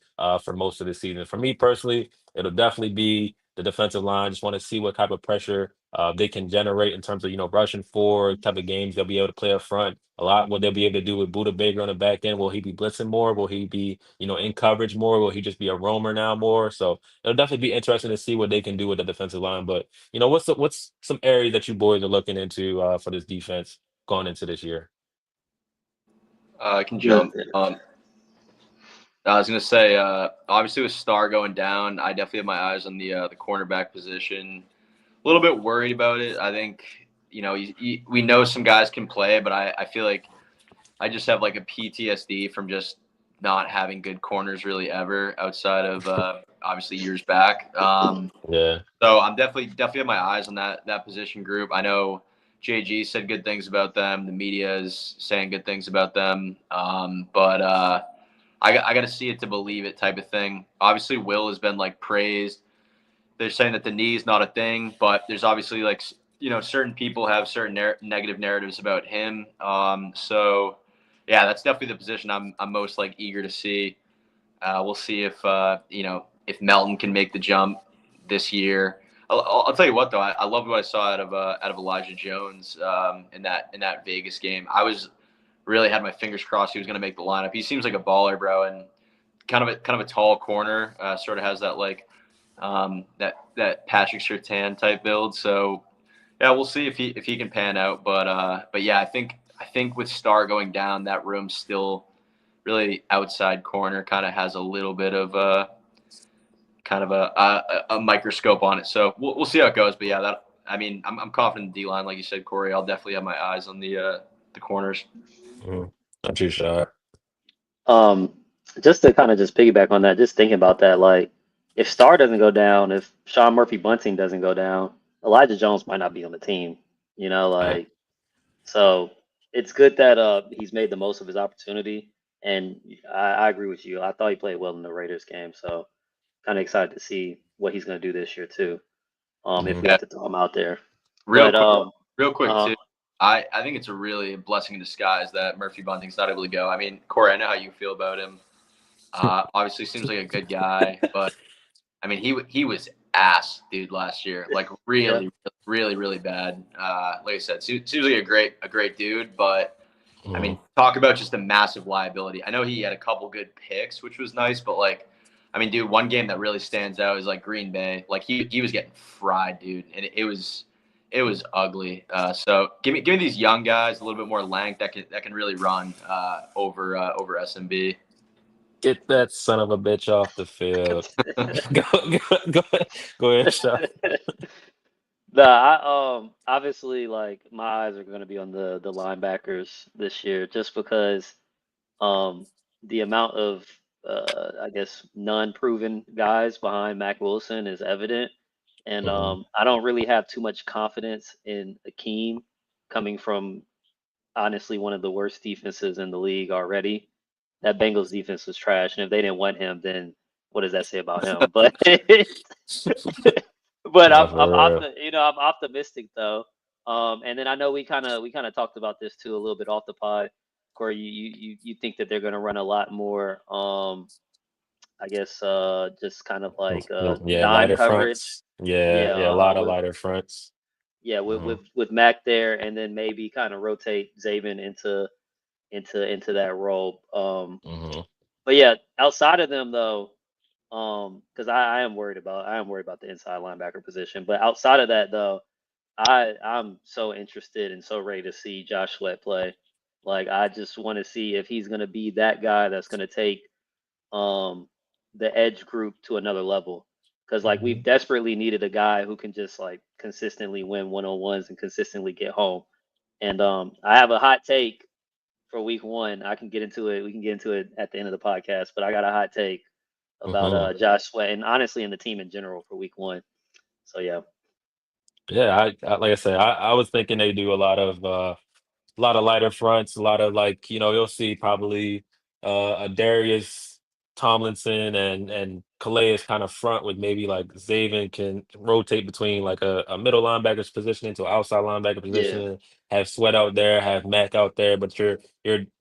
[SPEAKER 1] for most of the season. For me personally, it'll definitely be the defensive line. Just want to see what type of pressure they can generate in terms of rushing forward type of games they'll be able to play up front. A lot what they'll be able to do with Buda Baker on the back end. Will he be blitzing more? Will he be in coverage more? Will he just be a roamer now more? So it'll definitely be interesting to see what they can do with the defensive line. But what's some areas that you boys are looking into for this defense going into this year?
[SPEAKER 3] I can
[SPEAKER 2] Yeah.
[SPEAKER 3] jump. I was gonna say, obviously with Star going down, I definitely have my eyes on the cornerback position. A little bit worried about it. I think we know some guys can play, but I feel like I just have like a PTSD from just not having good corners really ever outside of obviously years back.
[SPEAKER 1] Yeah.
[SPEAKER 3] So I'm definitely have my eyes on that position group. I know JG said good things about them. The media is saying good things about them. But I got to see it to believe it type of thing. Obviously, Will has been like praised. They're saying that the knee is not a thing, but there's obviously like certain people have certain negative narratives about him. So yeah, that's definitely the position I'm most like eager to see. We'll see if Melton can make the jump this year. I'll tell you what though, I loved what I saw out of Elijah Jones in that Vegas game. I was really had my fingers crossed he was going to make the lineup. He seems like a baller, bro, and kind of a tall corner. Sort of has that like that Patrick Surtain type build. So yeah, we'll see if he can pan out. But yeah, I think with Star going down, that room still really outside corner kind of has a little bit of kind of a microscope on it. So we'll see how it goes. But yeah, I'm confident in the D line, like you said, Corey. I'll definitely have my eyes on the corners.
[SPEAKER 1] Mhm. Not too sure.
[SPEAKER 2] Um, just to kind of just piggyback on that, just thinking about that, like if Star doesn't go down, if Sean Murphy Bunting doesn't go down, Elijah Jones might not be on the team. You know,
[SPEAKER 1] Right.
[SPEAKER 2] like so it's good that he's made the most of his opportunity. And I agree with you. I thought he played well in the Raiders game, so kind of excited to see what he's going to do this year too. If
[SPEAKER 1] Mhm.
[SPEAKER 2] we
[SPEAKER 3] Yeah,
[SPEAKER 2] have to throw him out there,
[SPEAKER 3] real
[SPEAKER 2] but
[SPEAKER 3] quick, real quick
[SPEAKER 2] uh,
[SPEAKER 3] too. I think it's a really blessing in disguise that Murphy Bunting's not able to go. I mean, Corey, I know how you feel about him. Obviously, seems like a good guy, but I mean, he was ass, dude, last year. Like
[SPEAKER 2] yeah,
[SPEAKER 3] really bad. Like I said, seems like a great dude, but I mean,
[SPEAKER 1] Mhm.
[SPEAKER 3] talk about just a massive liability. I know he had a couple good picks, which was nice, but like, I mean, dude, one game that really stands out is like Green Bay. Like he was getting fried, dude, and it was ugly. So give me these young guys a little bit more length that can really run over SMB.
[SPEAKER 1] Get that son of a bitch off the field. Go go ahead, Sean.
[SPEAKER 2] nah, I obviously like my eyes are going to be on the linebackers this year, just because um the amount of I guess non-proven guys behind Mac Wilson is evident, and
[SPEAKER 1] Mhm.
[SPEAKER 2] I don't really have too much confidence in Akeem coming from honestly one of the worst defenses in the league already. That Bengals defense was trash, and if they didn't want him, then what does that say about him? But but
[SPEAKER 1] Nah,
[SPEAKER 2] I'm
[SPEAKER 1] for real.
[SPEAKER 2] I'm optimistic though. And then I know we kind of talked about this too a little bit off the pod. Corey, you think that they're going to run a lot more I guess just kind of like
[SPEAKER 1] Yeah,
[SPEAKER 2] dime
[SPEAKER 1] lighter
[SPEAKER 2] coverage.
[SPEAKER 1] fronts. Yeah,
[SPEAKER 2] Yeah,
[SPEAKER 1] yeah, a lot of lighter fronts.
[SPEAKER 2] yeah,
[SPEAKER 1] Mhm.
[SPEAKER 2] with Mac there, and then maybe kind of rotate Zabin into that role.
[SPEAKER 1] Mhm.
[SPEAKER 2] But yeah, outside of them though, because I am worried about the inside linebacker position. But outside of that though, I'm so interested and so ready to see Josh Sweat play. Like I just want to see if he's gonna be that guy that's gonna take um the edge group to another level. Because like we've
[SPEAKER 1] Mhm.
[SPEAKER 2] desperately needed a guy who can just like consistently win one-on-ones and consistently get home. And I have a hot take for week one. I can get into it. We can get into it at the end of the podcast. But I got a hot take about
[SPEAKER 1] Mhm.
[SPEAKER 2] Josh Sweat and honestly in the team in general for week one. So yeah,
[SPEAKER 1] Yeah, I like I said, I was thinking they do a lot of lighter fronts, a lot of like, you'll see probably a Darius Tomlinson and Calais kind of front with maybe like Zaven can rotate between like a middle linebacker's position into an outside linebacker
[SPEAKER 2] yeah,
[SPEAKER 1] position, have Sweat out there, have Mac out there, but you're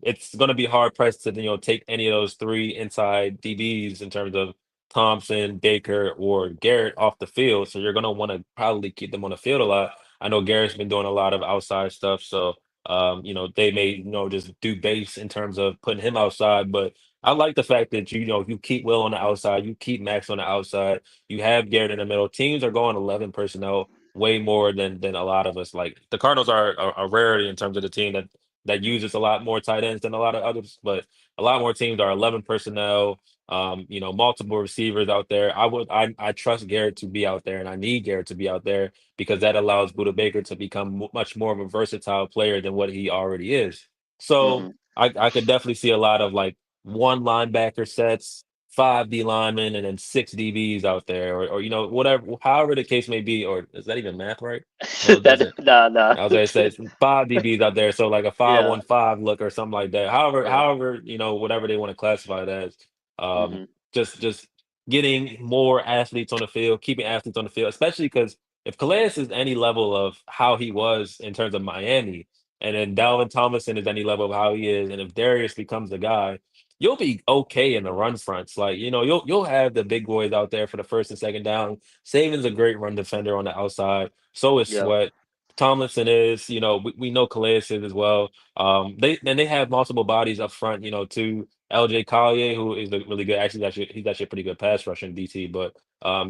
[SPEAKER 1] it's gonna be hard pressed to, take any of those three inside DBs in terms of Thompson, Baker, or Garrett off the field. So you're gonna want to probably keep them on the field a lot. I know Garrett's been doing a lot of outside stuff, so they may, just do base in terms of putting him outside, but I like the fact that you keep Will on the outside, you keep Max on the outside, you have Garrett in the middle. Teams are going 11 personnel way more than a lot of us. Like the Cardinals are a rarity in terms of the team that uses a lot more tight ends than a lot of others, but a lot more teams are 11 personnel. Multiple receivers out there. I trust Garrett to be out there, and I need Garrett to be out there because that allows Buda Baker to become much more of a versatile player than what he already is. So
[SPEAKER 2] hmm
[SPEAKER 1] I could definitely see a lot of like one linebacker sets, five D linemen, and then six DBs out there, or whatever, however the case may be. Or is that even math right? No, it
[SPEAKER 2] that
[SPEAKER 1] doesn't.
[SPEAKER 2] nah nah
[SPEAKER 1] I was gonna say it's five DBs out there, so like a five
[SPEAKER 2] yeah
[SPEAKER 1] one five look or something like that.
[SPEAKER 2] yeah
[SPEAKER 1] However, whatever they want to classify it as. Um,
[SPEAKER 2] hmm
[SPEAKER 1] just getting more athletes on the field, keeping athletes on the field, especially because if Calais is any level of how he was in terms of Miami, and then Dalvin Tomlinson is any level of how he is, and if Darius becomes the guy, you'll be okay in the run fronts. Like, you'll have the big boys out there for the first and second down. Saban's a great run defender on the outside. So is
[SPEAKER 2] yeah
[SPEAKER 1] Sweat. Tomlinson is, we know Calais is as well. They have multiple bodies up front, too. LJ Collier, who is a really good, he's actually a pretty good pass rushing DT, but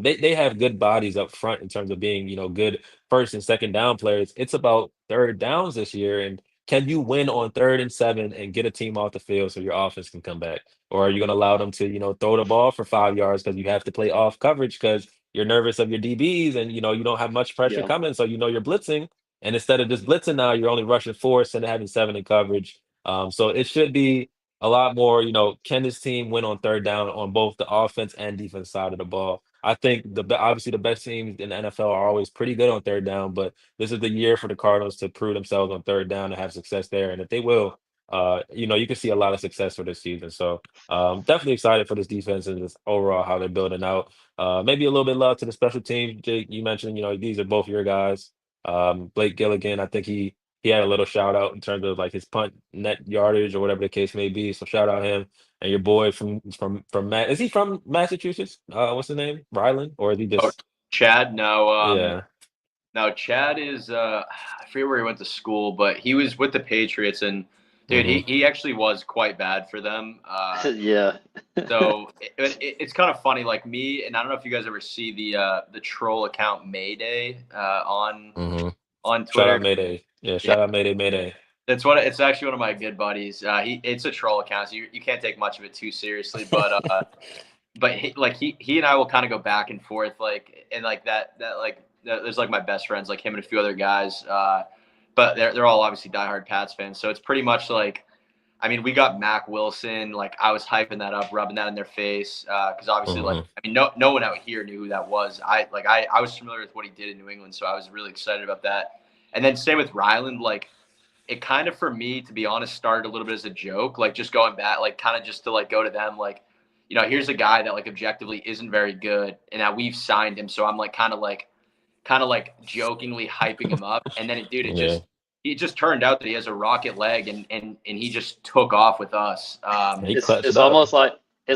[SPEAKER 1] they have good bodies up front in terms of being, good first and second down players. It's about third downs this year, and can you win on 3rd and 7 and get a team off the field so your offense can come back? Or are you going to allow them to, throw the ball for 5 yards because you have to play off coverage because you're nervous of your DBs and you don't have much pressure
[SPEAKER 2] yeah
[SPEAKER 1] coming, so you're blitzing. And instead of just blitzing now, you're only rushing four instead of having seven in coverage. So it should be a lot more, can this team win on third down on both the offense and defense side of the ball? I think obviously the best teams in the NFL are always pretty good on third down, but this is the year for the Cardinals to prove themselves on third down and have success there. And if they will, you can see a lot of success for this season. So definitely excited for this defense and just overall how they're building out. Maybe a little bit love to the special teams. Jake, you mentioned, these are both your guys. Blake Gilligan, I think he had a little shout out in terms of like his punt net yardage or whatever the case may be. So shout out him and your boy from Matt. Is he from Massachusetts? What's the name? Ryland, or is he
[SPEAKER 3] Oh,
[SPEAKER 1] just
[SPEAKER 3] Chad? No,
[SPEAKER 1] yeah?
[SPEAKER 3] no, Chad is I forget where he went to school, but he was with the Patriots, and dude, he
[SPEAKER 1] Hmm.
[SPEAKER 3] he actually was quite bad for them.
[SPEAKER 2] Yeah.
[SPEAKER 3] So it's kind of funny, like me, and I don't know if you guys ever see the troll account Mayday
[SPEAKER 1] Hmm.
[SPEAKER 3] on
[SPEAKER 1] Shout
[SPEAKER 3] Twitter.
[SPEAKER 1] out Mayday. Yeah,
[SPEAKER 3] Yeah,
[SPEAKER 1] shout out Mayday Mayday.
[SPEAKER 3] it's actually one of my good buddies. It's a troll account, so you can't take much of it too seriously, but he and I will kind of go back and forth like and like there's like my best friends like him and a few other guys, but they're all obviously diehard Pats fans, so it's pretty much like I mean we got Mac Wilson, like I was hyping that up, rubbing that in their face because obviously like
[SPEAKER 1] Hmm.
[SPEAKER 3] I mean no one out here knew who that was. I was familiar with what he did in New England, so I was really excited about that. And then same with Ryland, like it kind of for me to be honest started a little bit as a joke, like just going back like kind of just to like go to them like here's a guy that like objectively isn't very good and that we've signed him, so I'm like kind of like jokingly hyping him up, and then dude
[SPEAKER 1] Yeah,
[SPEAKER 3] it just turned out that he has a rocket leg, and he just took off with us.
[SPEAKER 1] he
[SPEAKER 2] It's
[SPEAKER 1] clutched
[SPEAKER 2] it's
[SPEAKER 1] it up.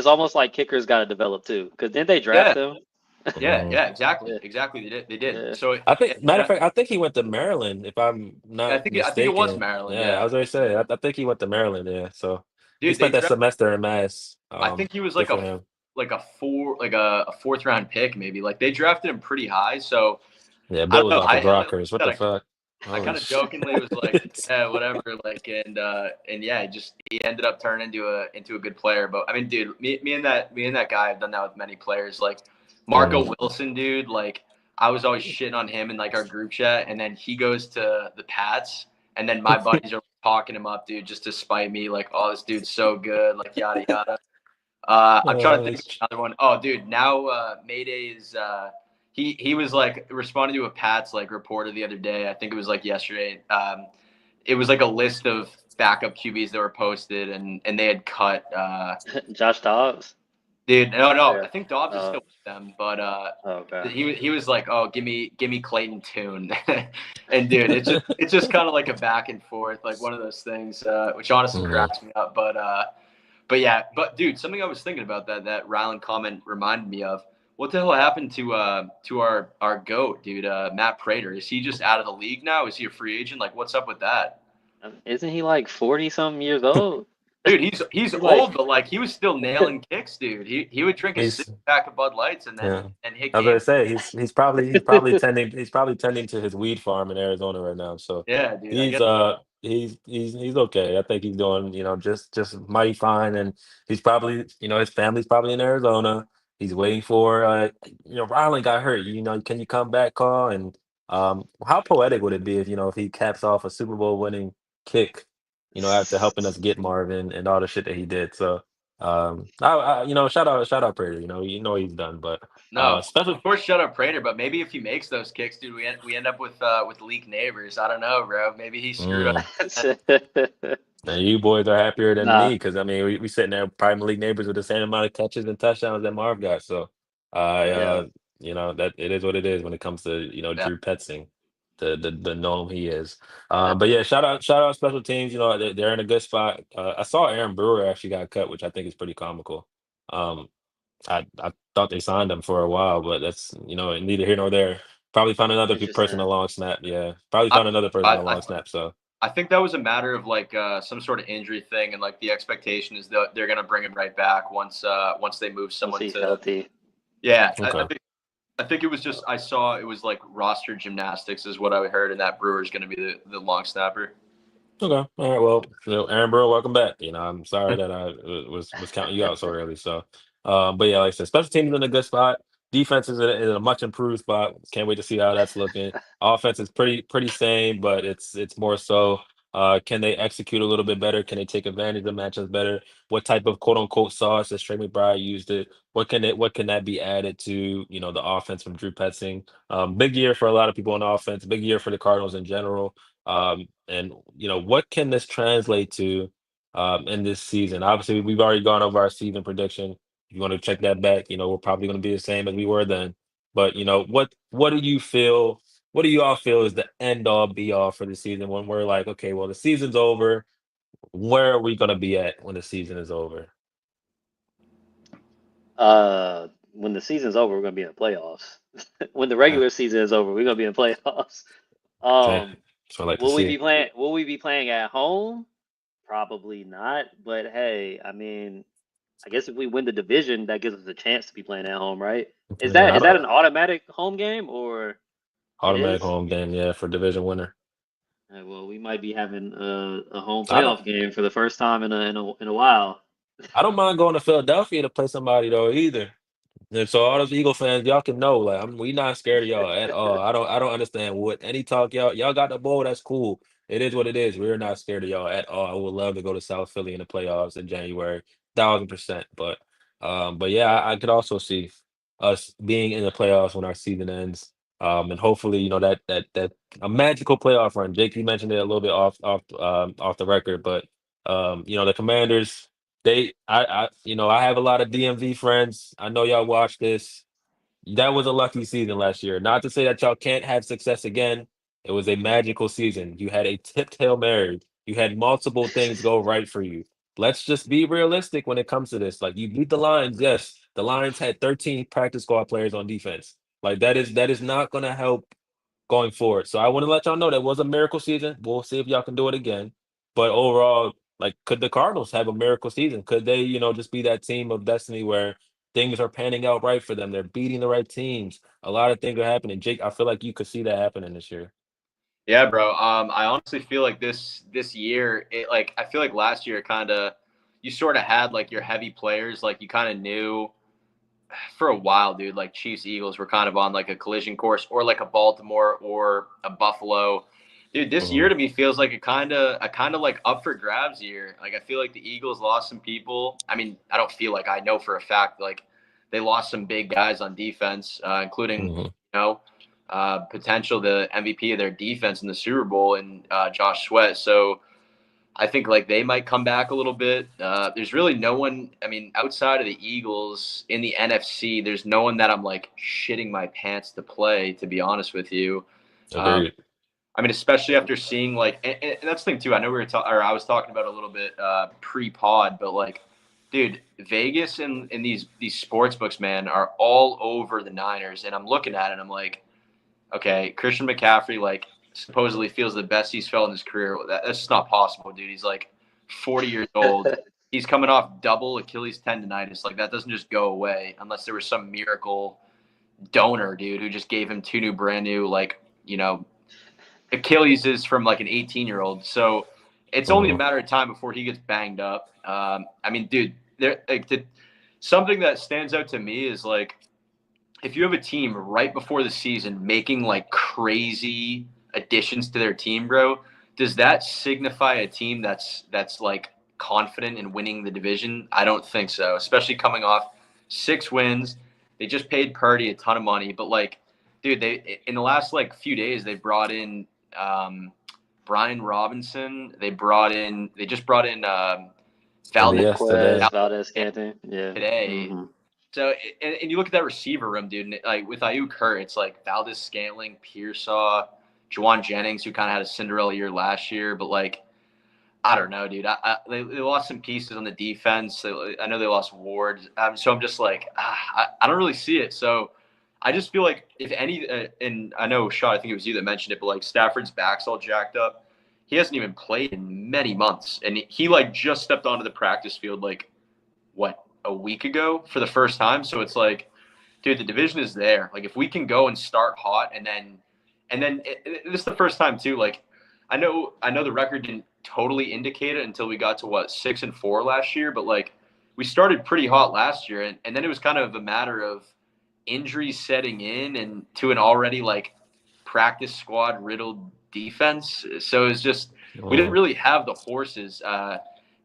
[SPEAKER 2] almost like kickers got to develop too. Because didn't they draft
[SPEAKER 3] Yeah,
[SPEAKER 2] him?
[SPEAKER 3] yeah,
[SPEAKER 2] Yeah,
[SPEAKER 3] exactly, they did
[SPEAKER 2] yeah.
[SPEAKER 3] so
[SPEAKER 1] I think, matter of
[SPEAKER 3] that
[SPEAKER 1] fact, I think he went to Maryland, if I'm
[SPEAKER 3] I
[SPEAKER 1] not
[SPEAKER 3] think it was
[SPEAKER 1] mistaken.
[SPEAKER 3] Maryland,
[SPEAKER 1] Yeah, I
[SPEAKER 3] yeah.
[SPEAKER 1] was going to say, I think he went to Maryland. Yeah, so he
[SPEAKER 3] Dude,
[SPEAKER 1] spent
[SPEAKER 3] they
[SPEAKER 1] that
[SPEAKER 3] draft
[SPEAKER 1] semester in Mass.
[SPEAKER 3] I think he was
[SPEAKER 1] Good for him.
[SPEAKER 3] like a fourth round pick maybe, like they drafted him pretty high, so
[SPEAKER 1] Yeah,
[SPEAKER 3] I
[SPEAKER 1] Bill
[SPEAKER 3] don't
[SPEAKER 1] was
[SPEAKER 3] know.
[SPEAKER 1] off his
[SPEAKER 3] Like
[SPEAKER 1] rockers. What
[SPEAKER 3] I
[SPEAKER 1] the
[SPEAKER 3] said,
[SPEAKER 1] fuck?
[SPEAKER 3] I
[SPEAKER 1] Holy
[SPEAKER 3] kind of jokingly was like,
[SPEAKER 1] shit.
[SPEAKER 3] yeah, whatever. Like, and yeah, he ended up turning into a good player. But I mean, dude, me and that guy have done that with many players. Like
[SPEAKER 1] Mhm.
[SPEAKER 3] Marco Wilson, dude. Like I was always shitting on him in like our group chat, and then he goes to the Pats, and then my buddies are talking him up, dude, just to spite me. Like, oh, this dude's so good. Like yada yada. I'm trying to think
[SPEAKER 1] Sh-
[SPEAKER 3] of another one. Oh, dude, now Mayday is he was like responding to a Pats like reporter the other day. I think it was like yesterday. It was like a list of backup QBs that were posted, and they had cut.
[SPEAKER 2] Josh Dobbs.
[SPEAKER 3] Dude, no,
[SPEAKER 2] Yeah.
[SPEAKER 3] I think Dobbs is
[SPEAKER 2] Uh,
[SPEAKER 3] still with them, but
[SPEAKER 2] okay.
[SPEAKER 3] he was like, oh, give me Clayton Tune, and dude, it's just kind of like a back and forth, like one of those things, which honestly
[SPEAKER 1] Mhm.
[SPEAKER 3] cracks me up, but yeah, but dude, something I was thinking about that Rylan comment reminded me of. What the hell happened to our goat, dude? Matt Prater. Is he just out of the league now? Is he a free agent? Like, what's up with that?
[SPEAKER 2] Isn't he like 40 something years old?
[SPEAKER 3] Dude, he's
[SPEAKER 2] He's like
[SPEAKER 3] old, but like he was still nailing kicks, dude. He would drink a six
[SPEAKER 1] He's
[SPEAKER 3] pack of Bud Lights and
[SPEAKER 1] Yeah.
[SPEAKER 3] then hit
[SPEAKER 1] I was
[SPEAKER 3] game.
[SPEAKER 1] gonna say he's probably tending to his weed farm in Arizona right now. So
[SPEAKER 3] Yeah, dude. I
[SPEAKER 1] he's
[SPEAKER 3] guess.
[SPEAKER 1] he's okay. I think he's doing just mighty fine, and he's probably his family's probably in Arizona. He's waiting for Rylan got hurt. Can you come back, call? And how poetic would it be if he caps off a Super Bowl winning kick, after helping us get Marvin and all the shit that he did. So shout out Prater. He's done, but
[SPEAKER 3] No,
[SPEAKER 1] special.
[SPEAKER 3] of course, shut up, Prater. But maybe if he makes those kicks, dude, we end up with leak neighbors. I don't know, bro. Maybe he screwed up.
[SPEAKER 1] Mm, and you boys are happier than
[SPEAKER 2] nah.
[SPEAKER 1] me because I mean we sitting there prime league neighbors with the same amount of catches and touchdowns that Marv got. So I
[SPEAKER 2] Yeah.
[SPEAKER 1] that it is what it is when it comes to
[SPEAKER 3] Yeah,
[SPEAKER 1] Drew Petzing, the gnome he is.
[SPEAKER 2] Yeah.
[SPEAKER 1] But yeah, shout out special teams. They're in a good spot. I saw Aaron Brewer actually got cut, which I think is pretty comical. Um, I thought they signed him for a while, but that's neither here nor there. Probably found another person
[SPEAKER 2] Interesting.
[SPEAKER 1] along snap. Yeah, probably
[SPEAKER 3] I,
[SPEAKER 1] found another person
[SPEAKER 3] I, I
[SPEAKER 1] along snap. So.
[SPEAKER 3] I think that was a matter of like some sort of injury thing, and like the expectation is that they're gonna bring him right back once they move
[SPEAKER 2] Once
[SPEAKER 3] someone
[SPEAKER 2] he's
[SPEAKER 3] to.
[SPEAKER 2] healthy.
[SPEAKER 3] Yeah,
[SPEAKER 1] Okay.
[SPEAKER 3] I think it was just I saw it was like roster gymnastics is what I heard, and that Brewer's going to be the long snapper.
[SPEAKER 1] Okay. All right. Well, Aaron Burrow, welcome back. I'm sorry that I was counting you out so early. So, but yeah, like I said, special teams in a good spot. Defense is in a much improved spot. Can't wait to see how that's looking. Offense is pretty same, but it's more so. Can they execute a little bit better? Can they take advantage of matchups better? What type of quote unquote sauce as Trey McBride used it? What can that be added to, the offense from Drew Petzing? Big year for a lot of people on offense, big year for the Cardinals in general. And what can this translate to in this season? Obviously, we've already gone over our season prediction. If you want to check that back, we're probably going to be the same as we were then. But what do you feel? What do you all feel is the end all be all for the season when we're like, okay, well, the season's over. Where are we going to be at when the season is over?
[SPEAKER 2] When the season's over, we're gonna be in the playoffs. When the
[SPEAKER 1] Uh,
[SPEAKER 2] regular season is over, we're gonna be in playoffs.
[SPEAKER 1] Okay,
[SPEAKER 2] Um,
[SPEAKER 1] so I like to
[SPEAKER 2] will we
[SPEAKER 1] see.
[SPEAKER 2] be playing? Will we be playing at home? Probably not. But hey, I mean, I guess if we win the division, that gives us a chance to be playing at home, right? Is
[SPEAKER 1] Yeah,
[SPEAKER 2] that
[SPEAKER 1] I
[SPEAKER 2] is that
[SPEAKER 1] don't
[SPEAKER 2] an automatic home game or it
[SPEAKER 1] automatic
[SPEAKER 2] is?
[SPEAKER 1] home game, yeah, for division winner.
[SPEAKER 2] Well, we might be having a home
[SPEAKER 1] I don't
[SPEAKER 2] playoff game for the first time in a while.
[SPEAKER 1] I don't mind going to Philadelphia to play somebody though either. And so all those Eagle fans, y'all can know, like we not scared of y'all at all. I don't understand what any talk y'all got the ball. That's cool. It is what it is. We're not scared of y'all at all. I would love to go to South Philly in the playoffs in January, 1000%. But yeah, I could also see us being in the playoffs when our season ends. And hopefully, that a magical playoff run. Jake, you mentioned it a little bit off the record, but the Commanders. I have a lot of DMV friends. I know y'all watch this. That was a lucky season last year. Not to say that y'all can't have success again. It was a magical season. You had a tipped Hail Mary. You had multiple things go right for you. Let's just be realistic when it comes to this. Like you beat the Lions. Yes, the Lions had 13 practice squad players on defense. Like that is not gonna help going forward. So I want to let y'all know that was a miracle season. We'll see if y'all can do it again. But overall, like, could the Cardinals have a miracle season? Could they, just be that team of destiny where things are panning out right for them? They're beating the right teams. A lot of things are happening. Jake, I feel like you could see that happening this year.
[SPEAKER 3] Yeah, bro. I honestly feel like this year, I feel like last year kind of you sort of had like your heavy players, like you kind of knew for a while, dude. Like Chiefs, Eagles were kind of on like a collision course, or like a Baltimore or a Buffalo. Dude, this year
[SPEAKER 1] Mhm.
[SPEAKER 3] to me feels like a kind of like up for grabs year. Like I feel like the Eagles lost some people. I mean, I don't feel like I know for a fact like they lost some big guys on defense, including
[SPEAKER 1] Mhm.
[SPEAKER 3] potential the MVP of their defense in the Super Bowl and Josh Sweat. So I think like they might come back a little bit. There's really no one. I mean, outside of the Eagles in the NFC, there's no one that I'm like shitting my pants to play. To be honest with you, um,
[SPEAKER 1] Agreed.
[SPEAKER 3] I mean, especially after seeing like, and that's the thing too. I know we were talking, or I was talking about it a little bit pre-pod, but like, dude, Vegas and these sports books, man, are all over the Niners, and I'm looking at it, and I'm like, okay, Christian McCaffrey like supposedly feels the best he's felt in his career. That's just not possible, dude. He's like 40 years old. He's coming off double Achilles tendonitis. Like that doesn't just go away unless there was some miracle donor, dude, who just gave him two new brand new Achilles is from like an 18-year-old. So it's only a
[SPEAKER 1] Mhm.
[SPEAKER 3] matter of time before he gets banged up. I mean, dude, something that stands out to me is like if you have a team right before the season making like crazy additions to their team, bro, does that signify a team that's like confident in winning the division? I don't think so, especially coming off 6 wins. They just paid Purdy a ton of money, but like, dude, they in the last like few days they brought in um, Brian Robinson. They just brought in Valdez
[SPEAKER 1] MBS
[SPEAKER 2] Marquez,
[SPEAKER 1] today.
[SPEAKER 2] Valdez Scantling. Yeah.
[SPEAKER 3] today.
[SPEAKER 2] Hmm.
[SPEAKER 3] So, and you look at that receiver room, dude. And like with Ayuk hurt, it's like Valdez Scantling, Pearsall, Juwan Jennings, who kind of had a Cinderella year last year. But like, I don't know, dude. They lost some pieces on the defense. I know they lost Ward. So I'm just like, I don't really see it. So I just feel like if any, and I know, Sean, I think it was you that mentioned it, but like Stafford's back's all jacked up. He hasn't even played in many months, and he like just stepped onto the practice field like what a week ago for the first time. So it's like, dude, the division is there. Like if we can go and start hot, this is the first time too. Like I know the record didn't totally indicate it until we got to what 6-4 last year, but like we started pretty hot last year, and then it was kind of a matter of injuries setting in and to an already like practice squad riddled defense. So it's just we didn't
[SPEAKER 1] Mhm.
[SPEAKER 3] really have the horses.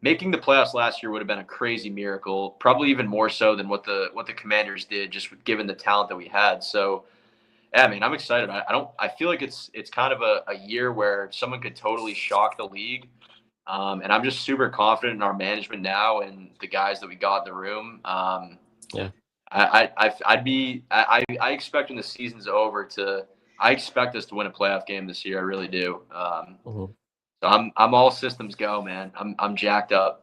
[SPEAKER 3] Making the playoffs last year would have been a crazy miracle, probably even more so than what the Commanders did, just given the talent that we had. So yeah, I mean, I'm excited. I feel like it's kind of a year where someone could totally shock the league. And I'm just super confident in our management now and the guys that we got in the room.
[SPEAKER 1] Yeah.
[SPEAKER 3] I expect when the season's over I expect us to win a playoff game this year. I really do.
[SPEAKER 1] Mhm.
[SPEAKER 3] So I'm all systems go, man. I'm jacked up.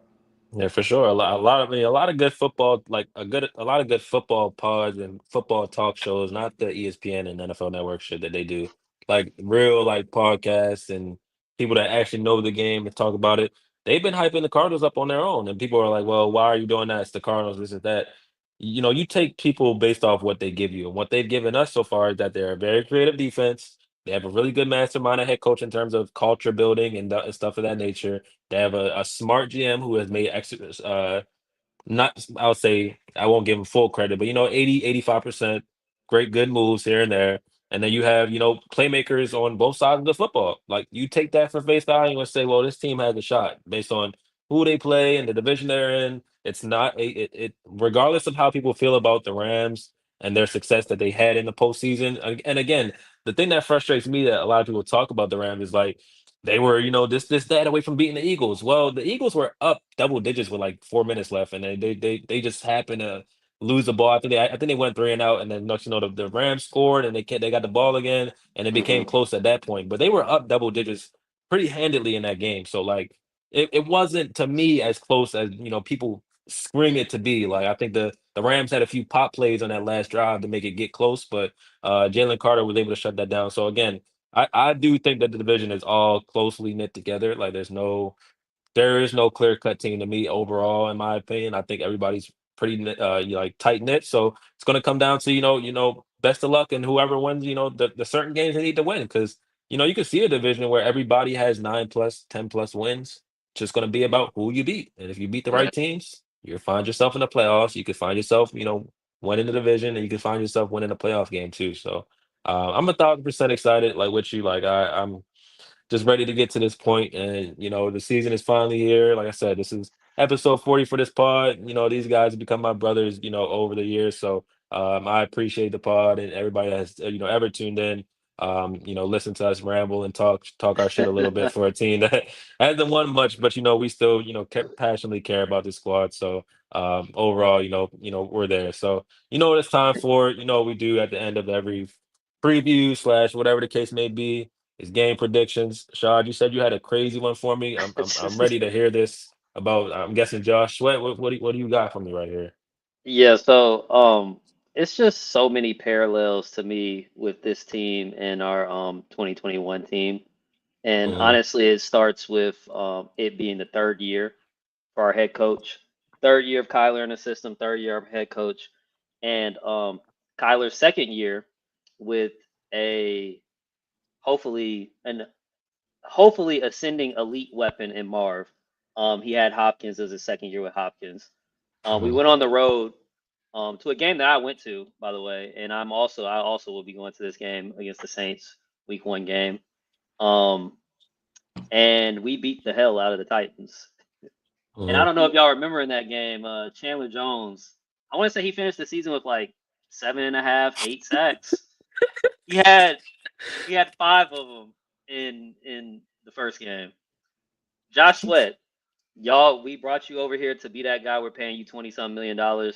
[SPEAKER 1] Yeah, for sure. I mean, a lot of good football, like a lot of good football pods and football talk shows, not the ESPN and NFL Network shit that they do. Like real like podcasts and people that actually know the game and talk about it. They've been hyping the Cardinals up on their own, and people are like, "Well, why are you doing that? It's the Cardinals, this is that." You know, you take people based off what they give you, and what they've given us so far is that they're a very creative defense. They have a really good mastermind and head coach in terms of culture building and stuff of that nature. They have a smart GM who has made not I would say I won't give him full credit, but 80, 85% great good moves here and there. And then you have, playmakers on both sides of the football. Like you take that for face value and say, well, this team has a shot based on who they play and the division they're in. It's not it regardless of how people feel about the Rams and their success that they had in the postseason. And again, the thing that frustrates me that a lot of people talk about the Rams is like they were, this, that away from beating the Eagles. Well, the Eagles were up double digits with like 4 minutes left, and they just happened to lose the ball. I think they went three and out, and then next the Rams scored, and they got the ball again, and it became
[SPEAKER 2] Hmm.
[SPEAKER 1] close at that point. But they were up double digits pretty handily in that game. So like it wasn't to me as close as people scream it to be. Like I think the Rams had a few pop plays on that last drive to make it get close, but Jalen Carter was able to shut that down. So again. I do think that the division is all closely knit together. Like there is no clear cut team to me overall, in my opinion. I think everybody's pretty like tight knit. So it's going to come down to best of luck and whoever wins the certain games they need to win because you can see a division where everybody has 9 plus 10 plus wins. It's just going to be about who you beat, and if you beat the right
[SPEAKER 3] Right.
[SPEAKER 1] teams, you'll find yourself in the playoffs. You could find yourself winning the division, and you can find yourself winning a playoff game too. So I'm 1,000% excited. Like with you, like I'm just ready to get to this point, and the season is finally here. Like I said, this is episode 40 for this pod. These guys have become my brothers over the years, so I appreciate the pod and everybody that's ever tuned in. Listen to us ramble and talk our shit a little bit for a team that hasn't won much, but we still passionately care about this squad. So overall, we're there. So what it's time for. We do at the end of every preview slash whatever the case may be is game predictions. Shad, you said you had a crazy one for me. I'm ready to hear this about. I'm guessing Josh Sweat. What do you got for me right here?
[SPEAKER 2] Yeah, so it's just so many parallels to me with this team and our 2021 team. And
[SPEAKER 1] Hmm.
[SPEAKER 2] honestly, it starts with it being the third year for our head coach. Third year of Kyler in the system, third year of head coach. And Kyler's second year with a hopefully an hopefully ascending elite weapon in Marv. He had Hopkins as his second year with Hopkins. We
[SPEAKER 1] Hmm.
[SPEAKER 2] went on the road to a game that I went to, by the way, and I also will be going to this game against the Saints, Week 1 game. Um, and we beat the hell out of the Titans. And I
[SPEAKER 1] Hmm.
[SPEAKER 2] don't know if y'all remember in that game, Chandler Jones. I want to say he finished the season with like 7.5, 8 sacks. He had he had five of them in the first game. Josh Sweat, y'all, we brought you over here to be that guy. We're paying you 20-some million.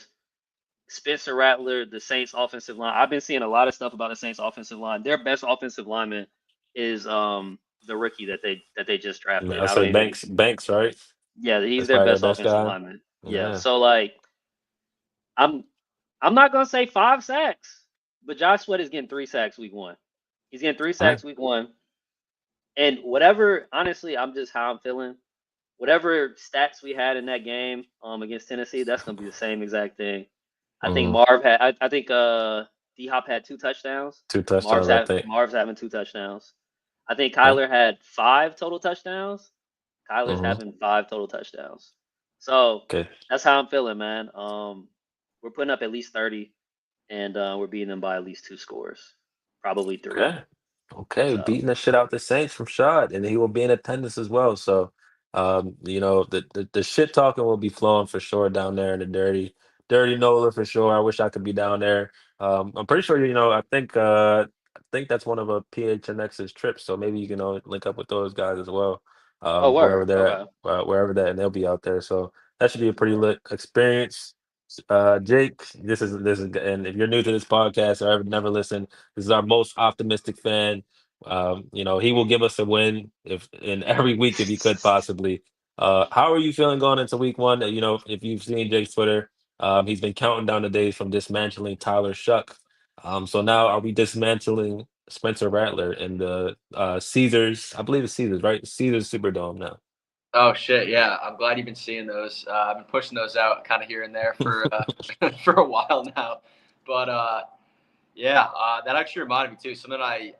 [SPEAKER 2] Spencer Rattler, the Saints offensive line. I've been seeing a lot of stuff about the Saints offensive line. Their best offensive lineman is the rookie that they just drafted.
[SPEAKER 1] I
[SPEAKER 2] I don't
[SPEAKER 1] say
[SPEAKER 2] even
[SPEAKER 1] Banks, right?
[SPEAKER 2] yeah, he's
[SPEAKER 1] That's
[SPEAKER 2] their
[SPEAKER 1] probably their
[SPEAKER 2] best
[SPEAKER 1] best
[SPEAKER 2] offensive
[SPEAKER 1] guy.
[SPEAKER 2] lineman. Yeah.
[SPEAKER 1] Yeah.
[SPEAKER 2] So like I'm I'm not gonna say 5 sacks, but Josh Sweat is getting 3 sacks week 1. He's getting three
[SPEAKER 1] All right.
[SPEAKER 2] sacks week 1. And whatever, honestly, I'm just how I'm feeling. Whatever stats we had in that game against Tennessee, that's gonna be the same exact thing. I think
[SPEAKER 1] Hmm.
[SPEAKER 2] I think D Hop had 2 touchdowns.
[SPEAKER 1] Two touchdowns, I think.
[SPEAKER 2] Marv's having 2 touchdowns. I think
[SPEAKER 1] Okay.
[SPEAKER 2] Kyler had 5 total touchdowns. Kyler's
[SPEAKER 1] Hmm.
[SPEAKER 2] having 5 total touchdowns. So
[SPEAKER 1] Okay.
[SPEAKER 2] that's how I'm feeling, man. We're putting up at least 30, and we're beating them by at least 2 scores, probably three.
[SPEAKER 1] Okay. Okay,
[SPEAKER 2] So,
[SPEAKER 1] beating the shit out the Saints from Shad, and he will be in attendance as well. So, the shit talking will be flowing for sure down there in the dirty Nola for sure. I wish I could be down there. I'm pretty sure I think that's one of a PHNX's trips, so maybe you can link up with those guys as well.
[SPEAKER 2] oh,
[SPEAKER 1] Wherever
[SPEAKER 2] word.
[SPEAKER 1] they're at,
[SPEAKER 2] Okay.
[SPEAKER 1] wherever that, and they'll be out there. So that should be a pretty
[SPEAKER 2] Word.
[SPEAKER 1] lit experience. Jake, this is, and if you're new to this podcast or ever never listened, this is our most optimistic fan. He will give us a win if in every week if he could possibly. How are you feeling going into week one? If you've seen Jake's Twitter, he's been counting down the days from dismantling Tyler Shuck. So now are we dismantling Spencer Rattler in the Caesars? I believe it's Caesars, right? Caesars Superdome now.
[SPEAKER 3] Oh shit, yeah. I'm glad you've been seeing those. I've been pushing those out kind of here and there for for a while now. But yeah, that actually reminded me too. Something I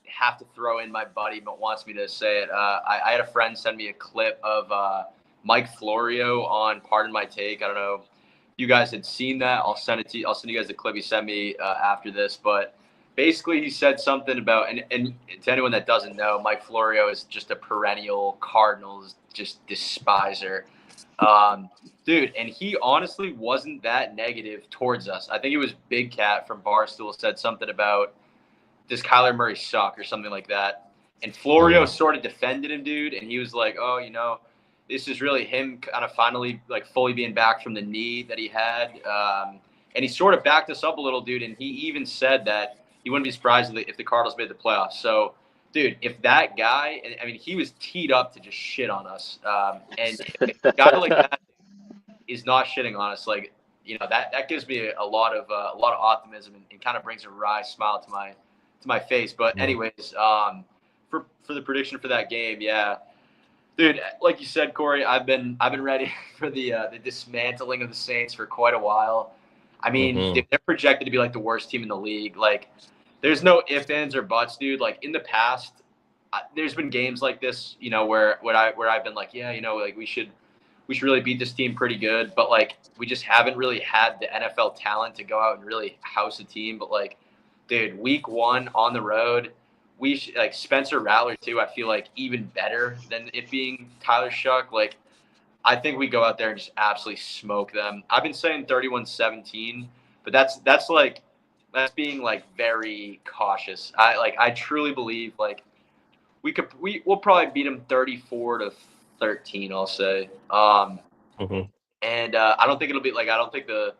[SPEAKER 3] have to throw in. My buddy but wants me to say it. I had a friend send me a clip of Mike Florio on Pardon My Take. I don't know if you guys had seen that. I'll send it to you. I'll send you guys the clip he sent me after this. But basically, he said something about and to anyone that doesn't know, Mike Florio is just a perennial Cardinals just despiser. Um, Dude, and he honestly wasn't that negative towards us. I think it was Big Cat from Barstool said something about does Kyler Murray suck or something like that. And Florio
[SPEAKER 1] Mhm,
[SPEAKER 3] sort of defended him, dude, and he was like, "Oh, this is really him kind of finally like fully being back from the knee that he had." And he sort of backed us up a little, dude. And he even said that he wouldn't be surprised if the Cardinals made the playoffs. So, dude, if that guy, I mean, he was teed up to just shit on us. And if a guy like that is not shitting on us, like that gives me a lot of optimism and kind of brings a wry smile to my face. But
[SPEAKER 1] mhm,
[SPEAKER 3] anyways, for the prediction for that game, yeah, dude, like you said, Corey, I've been ready for the dismantling of the Saints for quite a while. I mean,
[SPEAKER 1] mhm,
[SPEAKER 3] they're projected to be like the worst team in the league. Like, there's no ifs, ands, or buts, dude. Like in the past, there's been games like this, where I've been like, yeah, like we should really beat this team pretty good, but like we just haven't really had the NFL talent to go out and really house a team. But like, dude, week one on the road, we like Spencer Rattler too. I feel like even better than it being Tyler Shuck. Like, I think we go out there and just absolutely smoke them. I've been saying 31-17, but that's being like very cautious. I truly believe like we'll probably beat them 34-13. I'll say.
[SPEAKER 1] mhm,
[SPEAKER 3] And I don't think it'll be like I don't think the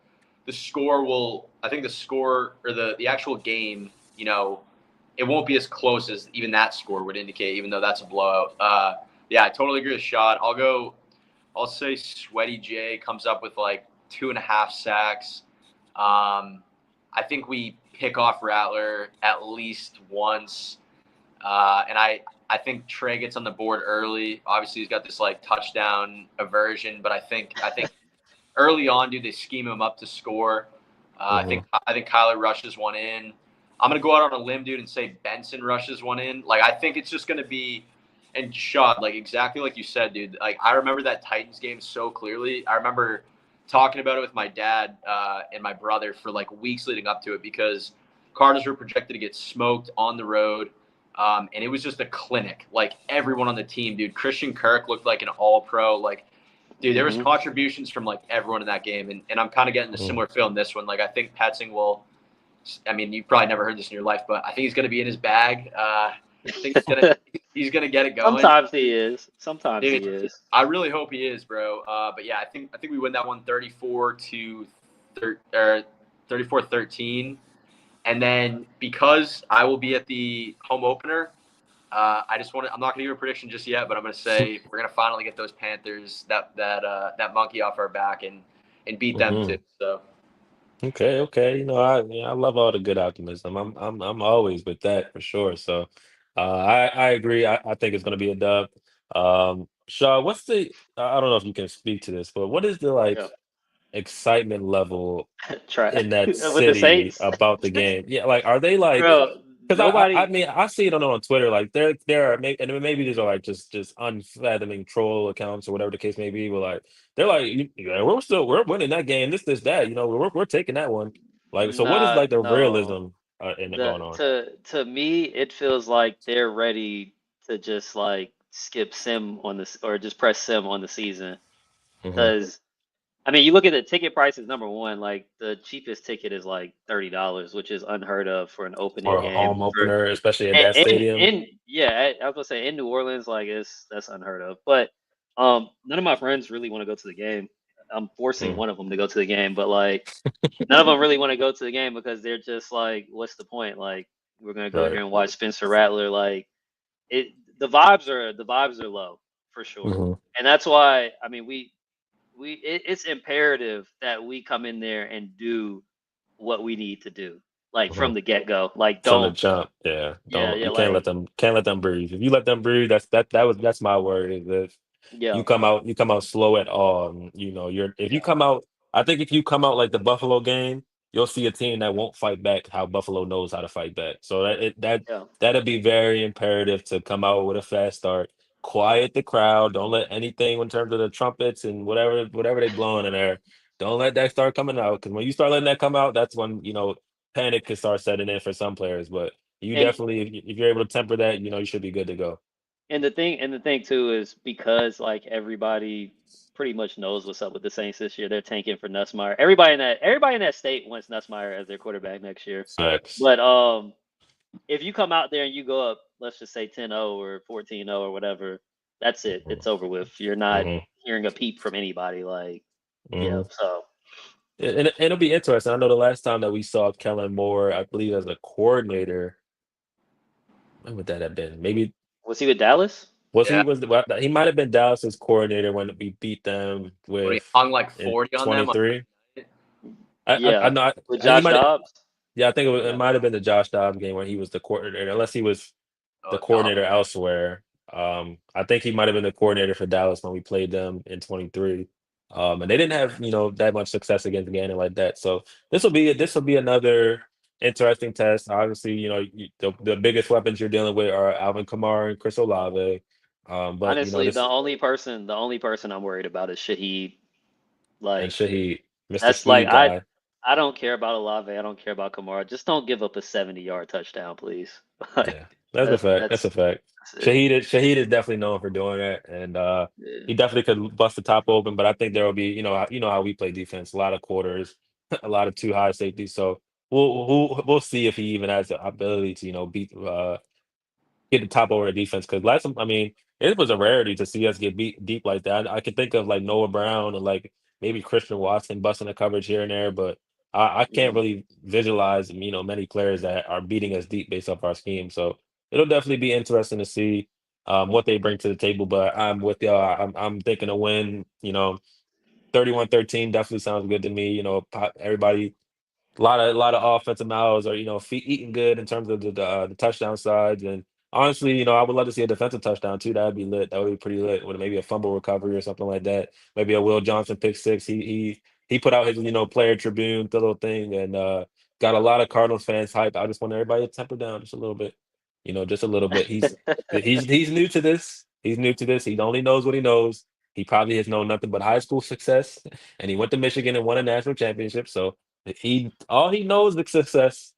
[SPEAKER 3] score will. I think the score or the actual game, it won't be as close as even that score would indicate. Even though that's a blowout. Yeah, I totally agree with Shot. I'll go. I'll say Sweaty J comes up with like 2.5 sacks. I think we pick off Rattler at least once. And I think Trey gets on the board early. Obviously, he's got this like touchdown aversion, but I think early on, dude, they scheme him up to score.
[SPEAKER 1] mhm,
[SPEAKER 3] I think Kyler rushes one in. I'm gonna go out on a limb, dude, and say Benson rushes one in. Like I think it's just gonna be and shot like exactly like you said, dude. Like I remember that Titans game so clearly. I remember talking about it with my dad and my brother for like weeks leading up to it because Cardinals were projected to get smoked on the road. And it was just a clinic. Like everyone on the team, dude. Christian Kirk looked like an all pro. Like, dude, there was
[SPEAKER 2] hmm
[SPEAKER 3] contributions from like everyone in that game. And I'm kind of getting a
[SPEAKER 1] mhm.
[SPEAKER 3] similar feel in this one. Like I think Patsing will I mean, you probably never heard this in your life, but I think he's gonna be in his bag. I think he's gonna get it going.
[SPEAKER 2] Sometimes he is. Sometimes
[SPEAKER 3] Dude,
[SPEAKER 2] he is.
[SPEAKER 3] I really hope he is, bro. But yeah, I think we win that one 34 to 34-13. And then because I will be at the home opener, I'm not gonna give a prediction just yet, but I'm gonna say we're gonna finally get those Panthers that monkey off our back and beat them too.
[SPEAKER 1] Mhm.
[SPEAKER 3] So
[SPEAKER 1] Okay, okay. I love all the good optimism. I'm always with that for sure. So, I agree. I think it's gonna be a dub. Shaw, I don't know if you can speak to this, but what is the
[SPEAKER 2] Yeah.
[SPEAKER 1] excitement level
[SPEAKER 2] Try
[SPEAKER 1] in that
[SPEAKER 2] with the
[SPEAKER 1] city
[SPEAKER 2] Saints,
[SPEAKER 1] about the game? Yeah, like are they like?
[SPEAKER 2] bro.
[SPEAKER 1] Because I
[SPEAKER 2] Nobody.
[SPEAKER 1] mean I see it on Twitter like there are and maybe these are like just unfathoming troll accounts or whatever the case may be, but like they're like yeah, we're winning that game this that we're taking that one like so what is
[SPEAKER 2] Nah,
[SPEAKER 1] like the
[SPEAKER 2] no.
[SPEAKER 1] realism? end up
[SPEAKER 2] The
[SPEAKER 1] going on.
[SPEAKER 2] to me, it feels like they're ready to just like skip sim on this or just press sim on the season.
[SPEAKER 1] Hmm.
[SPEAKER 2] Because I mean, you look at the ticket prices. Number one, like the cheapest ticket is like $30, which is unheard of for an opening
[SPEAKER 1] For a
[SPEAKER 2] game.
[SPEAKER 1] home
[SPEAKER 2] For
[SPEAKER 1] opener, especially at that
[SPEAKER 2] and
[SPEAKER 1] stadium.
[SPEAKER 2] in yeah, I was gonna say in New Orleans, like it's that's unheard of. But none of my friends really want to go to the game. I'm forcing
[SPEAKER 1] Mm.
[SPEAKER 2] one of them to go to the game, but like none of them really want to go to the game because they're just like, what's the point? Like we're gonna go
[SPEAKER 1] Right.
[SPEAKER 2] here and watch Spencer Rattler. Like it, the vibes are low for sure,
[SPEAKER 1] Hmm.
[SPEAKER 2] and that's why I mean it's imperative that we come in there and do what we need to do, like
[SPEAKER 1] Hmm.
[SPEAKER 2] from the get go. Like
[SPEAKER 1] From the
[SPEAKER 2] don't
[SPEAKER 1] jump, yeah.
[SPEAKER 2] yeah
[SPEAKER 1] Don't
[SPEAKER 2] yeah
[SPEAKER 1] you can't let
[SPEAKER 2] like
[SPEAKER 1] them breathe. If you let them breathe, that's my word. Is if
[SPEAKER 2] yeah
[SPEAKER 1] you come out slow at all, and you're if you
[SPEAKER 2] yeah
[SPEAKER 1] come out, I think if you come out like the Buffalo game, you'll see a team that won't fight back how Buffalo knows how to fight back. So
[SPEAKER 2] yeah.
[SPEAKER 1] that'd be very imperative to come out with a fast start, quiet the crowd, don't let anything in terms of the trumpets and whatever they blowing in there. Don't let that start coming out because when you start letting that come out, that's when panic can start setting in for some players. But you
[SPEAKER 2] And
[SPEAKER 1] definitely, if you're able to temper that, you should be good to go.
[SPEAKER 2] and the thing too is because like everybody pretty much knows what's up with the Saints this year. They're tanking for Nussmeier. Everybody in that state wants Nussmeier as their quarterback next year.
[SPEAKER 1] Facts.
[SPEAKER 2] But if you come out there and you go up, let's just say 10-0 or 14-0 or whatever, that's it. It's over with. You're not
[SPEAKER 1] Hmm.
[SPEAKER 2] hearing a peep from anybody. Like, yeah.
[SPEAKER 1] Hmm.
[SPEAKER 2] So
[SPEAKER 1] And it'll be interesting. I know the last time that we saw Kellen Moore, I believe as a coordinator, when would that have been? Maybe
[SPEAKER 2] was he with Dallas?
[SPEAKER 1] was he
[SPEAKER 3] Yeah.
[SPEAKER 1] was well, he might have been Dallas's coordinator when we beat them
[SPEAKER 3] When he
[SPEAKER 1] with
[SPEAKER 3] hung like
[SPEAKER 1] in
[SPEAKER 3] 40 on them.
[SPEAKER 1] 23.
[SPEAKER 3] Like,
[SPEAKER 1] I
[SPEAKER 2] Yeah,
[SPEAKER 1] know
[SPEAKER 2] with
[SPEAKER 1] he
[SPEAKER 2] Josh
[SPEAKER 1] might.
[SPEAKER 2] Dobbs.
[SPEAKER 1] Yeah, I think it
[SPEAKER 2] Yeah.
[SPEAKER 1] might have been the Josh Dobbs game where he was the coordinator, unless he was the
[SPEAKER 3] oh, dog.
[SPEAKER 1] coordinator elsewhere. I think he might have been the coordinator for Dallas when we played them in 23. And they didn't have, that much success against Gannon like that. So this will be another interesting test. Obviously, the biggest weapons you're dealing with are Alvin Kamara and Chris Olave. But
[SPEAKER 2] Honestly, the
[SPEAKER 1] this
[SPEAKER 2] only person, the only person I'm worried about is Shaheed.
[SPEAKER 1] and
[SPEAKER 2] Like,
[SPEAKER 1] Shaheed, Mr.
[SPEAKER 2] that's like
[SPEAKER 1] Speed guy.
[SPEAKER 2] I don't care about Olave. I don't care about Kamara. Just don't give up a 70-yard touchdown, please. Like,
[SPEAKER 1] Yeah, that's a
[SPEAKER 2] that's
[SPEAKER 1] fact. That's
[SPEAKER 2] that's
[SPEAKER 1] a fact.
[SPEAKER 2] that's it.
[SPEAKER 1] Shahid is definitely known for doing that, and
[SPEAKER 2] Yeah.
[SPEAKER 1] he definitely could bust the top open. But I think there will be, how we play defense, a lot of quarters, a lot of too high safety. So we'll see if he even has the ability to beat get the top over the defense because I mean, it was a rarity to see us get beat deep like that. I can think of like Noah Brown and like maybe Christian Watson busting the coverage here and there, but I can't
[SPEAKER 2] Mhm.
[SPEAKER 1] really visualize, many players that are beating us deep based off our scheme. So it'll definitely be interesting to see what they bring to the table. But I'm with y'all. I'm thinking a win. 31-13 definitely sounds good to me. Everybody a lot of offensive mouths are feet eating good in terms of the touchdown sides, and honestly, I would love to see a defensive touchdown too. That'd be lit. That would be pretty lit with maybe a fumble recovery or something like that. Maybe a Will Johnson pick six. He put out his player tribune, the little thing, and got a lot of Cardinals fans hype. I just want everybody to temper down just a little bit, just a little bit. He's new to this. He's new to this. He only knows what he knows. He probably has known nothing but high school success, and he went to Michigan and won a national championship. So he all he knows is success.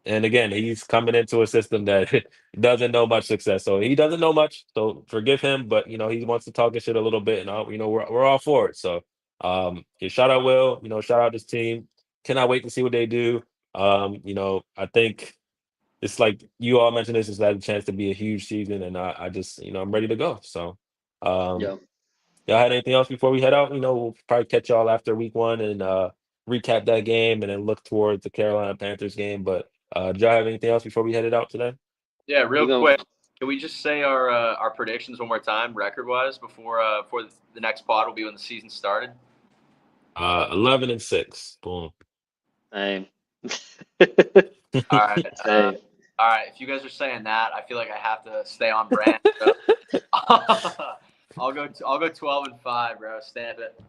[SPEAKER 1] And again, he's coming into a system that doesn't know much success. So he doesn't know much. So forgive him, but he wants to talk his shit a little bit, and we're all for it. So yeah, shout out Will, shout out this team. Cannot wait to see what they do. I think it's like you all mentioned this is like a chance to be a huge season, and I just I'm ready to go. So um
[SPEAKER 2] Yeah.
[SPEAKER 1] y'all had anything else before we head out? We'll probably catch y'all after week one and recap that game and then look towards the Carolina Panthers game. But do y'all have anything else before we headed out today?
[SPEAKER 3] Yeah,
[SPEAKER 2] We
[SPEAKER 3] real
[SPEAKER 2] gonna
[SPEAKER 3] quick. Can we just say our predictions one more time, record wise, before the next pod will be when the season started?
[SPEAKER 1] 11-6. Boom.
[SPEAKER 2] same.
[SPEAKER 3] All right.
[SPEAKER 2] Same.
[SPEAKER 3] All right. If you guys are saying that, I feel like I have to stay on brand. So I'll go 12-5, bro. Stamp it.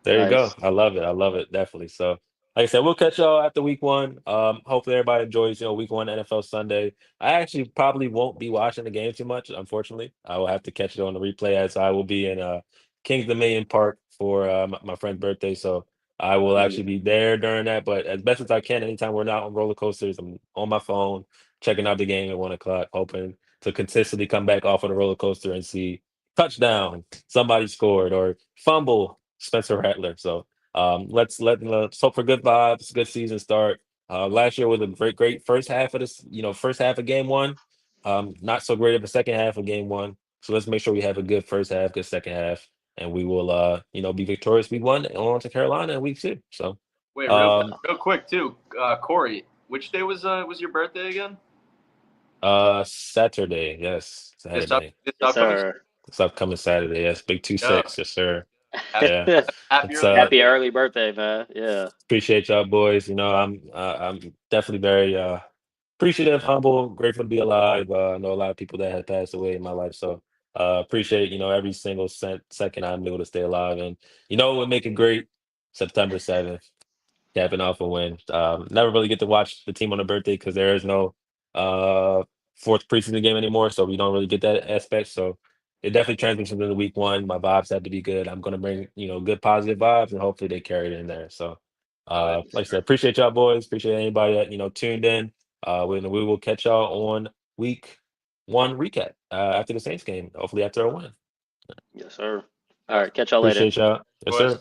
[SPEAKER 1] There you go.
[SPEAKER 2] Nice.
[SPEAKER 1] I love it. I love it. Definitely. So, like I said, we'll catch y'all after week one. Hopefully everybody enjoys, week one NFL Sunday. I actually probably won't be watching the game too much, unfortunately. I will have to catch it on the replay as I will be in Kings Dominion Park for my friend's birthday. So I will
[SPEAKER 2] Mhm.
[SPEAKER 1] actually be there during that. But as best as I can, anytime we're not on roller coasters, I'm on my phone checking out the game at 1 o'clock, hoping to consistently come back off of the roller coaster and see touchdown, somebody scored, or fumble, Spencer Rattler. So let's hope for good vibes, good season start. Last year was a great first half of this, first half of game one. Not so great of a second half of game one. So let's make sure we have a good first half, good second half, and we will be victorious week one and on to Carolina in week two. So
[SPEAKER 3] Wait,
[SPEAKER 1] um
[SPEAKER 3] real quick too, Corey. Which day was your birthday again?
[SPEAKER 1] Saturday, yes,
[SPEAKER 3] This up
[SPEAKER 1] Saturday.
[SPEAKER 3] this
[SPEAKER 2] Yes,
[SPEAKER 3] upcoming.
[SPEAKER 2] sir.
[SPEAKER 1] It's upcoming Saturday, yes. Big
[SPEAKER 3] Yeah.
[SPEAKER 1] 2-6, yes, sir.
[SPEAKER 3] Happy,
[SPEAKER 1] Yeah.
[SPEAKER 3] happy
[SPEAKER 1] It's
[SPEAKER 3] early
[SPEAKER 2] Happy
[SPEAKER 3] birthday.
[SPEAKER 2] early birthday, man. Yeah.
[SPEAKER 1] appreciate y'all boys. I'm definitely very appreciative, humble, grateful to be alive. I know a lot of people that have passed away in my life. So appreciate, every single second I'm able to stay alive. And what would make it great? September 7th. Capping off a win. Never really get to watch the team on a birthday because there is no uh fourth preseason game anymore, so we don't really get that aspect. So it definitely transitions into week one. My vibes have to be good. I'm gonna bring good positive vibes, and hopefully they carry it in there. So
[SPEAKER 3] Good.
[SPEAKER 1] like I said, appreciate y'all boys. Appreciate anybody that tuned in. We will catch y'all on week one recap after the Saints game. Hopefully after a win.
[SPEAKER 2] Yes, sir. All right. Catch y'all later.
[SPEAKER 1] Appreciate y'all. Yes,
[SPEAKER 3] Boys.
[SPEAKER 1] sir.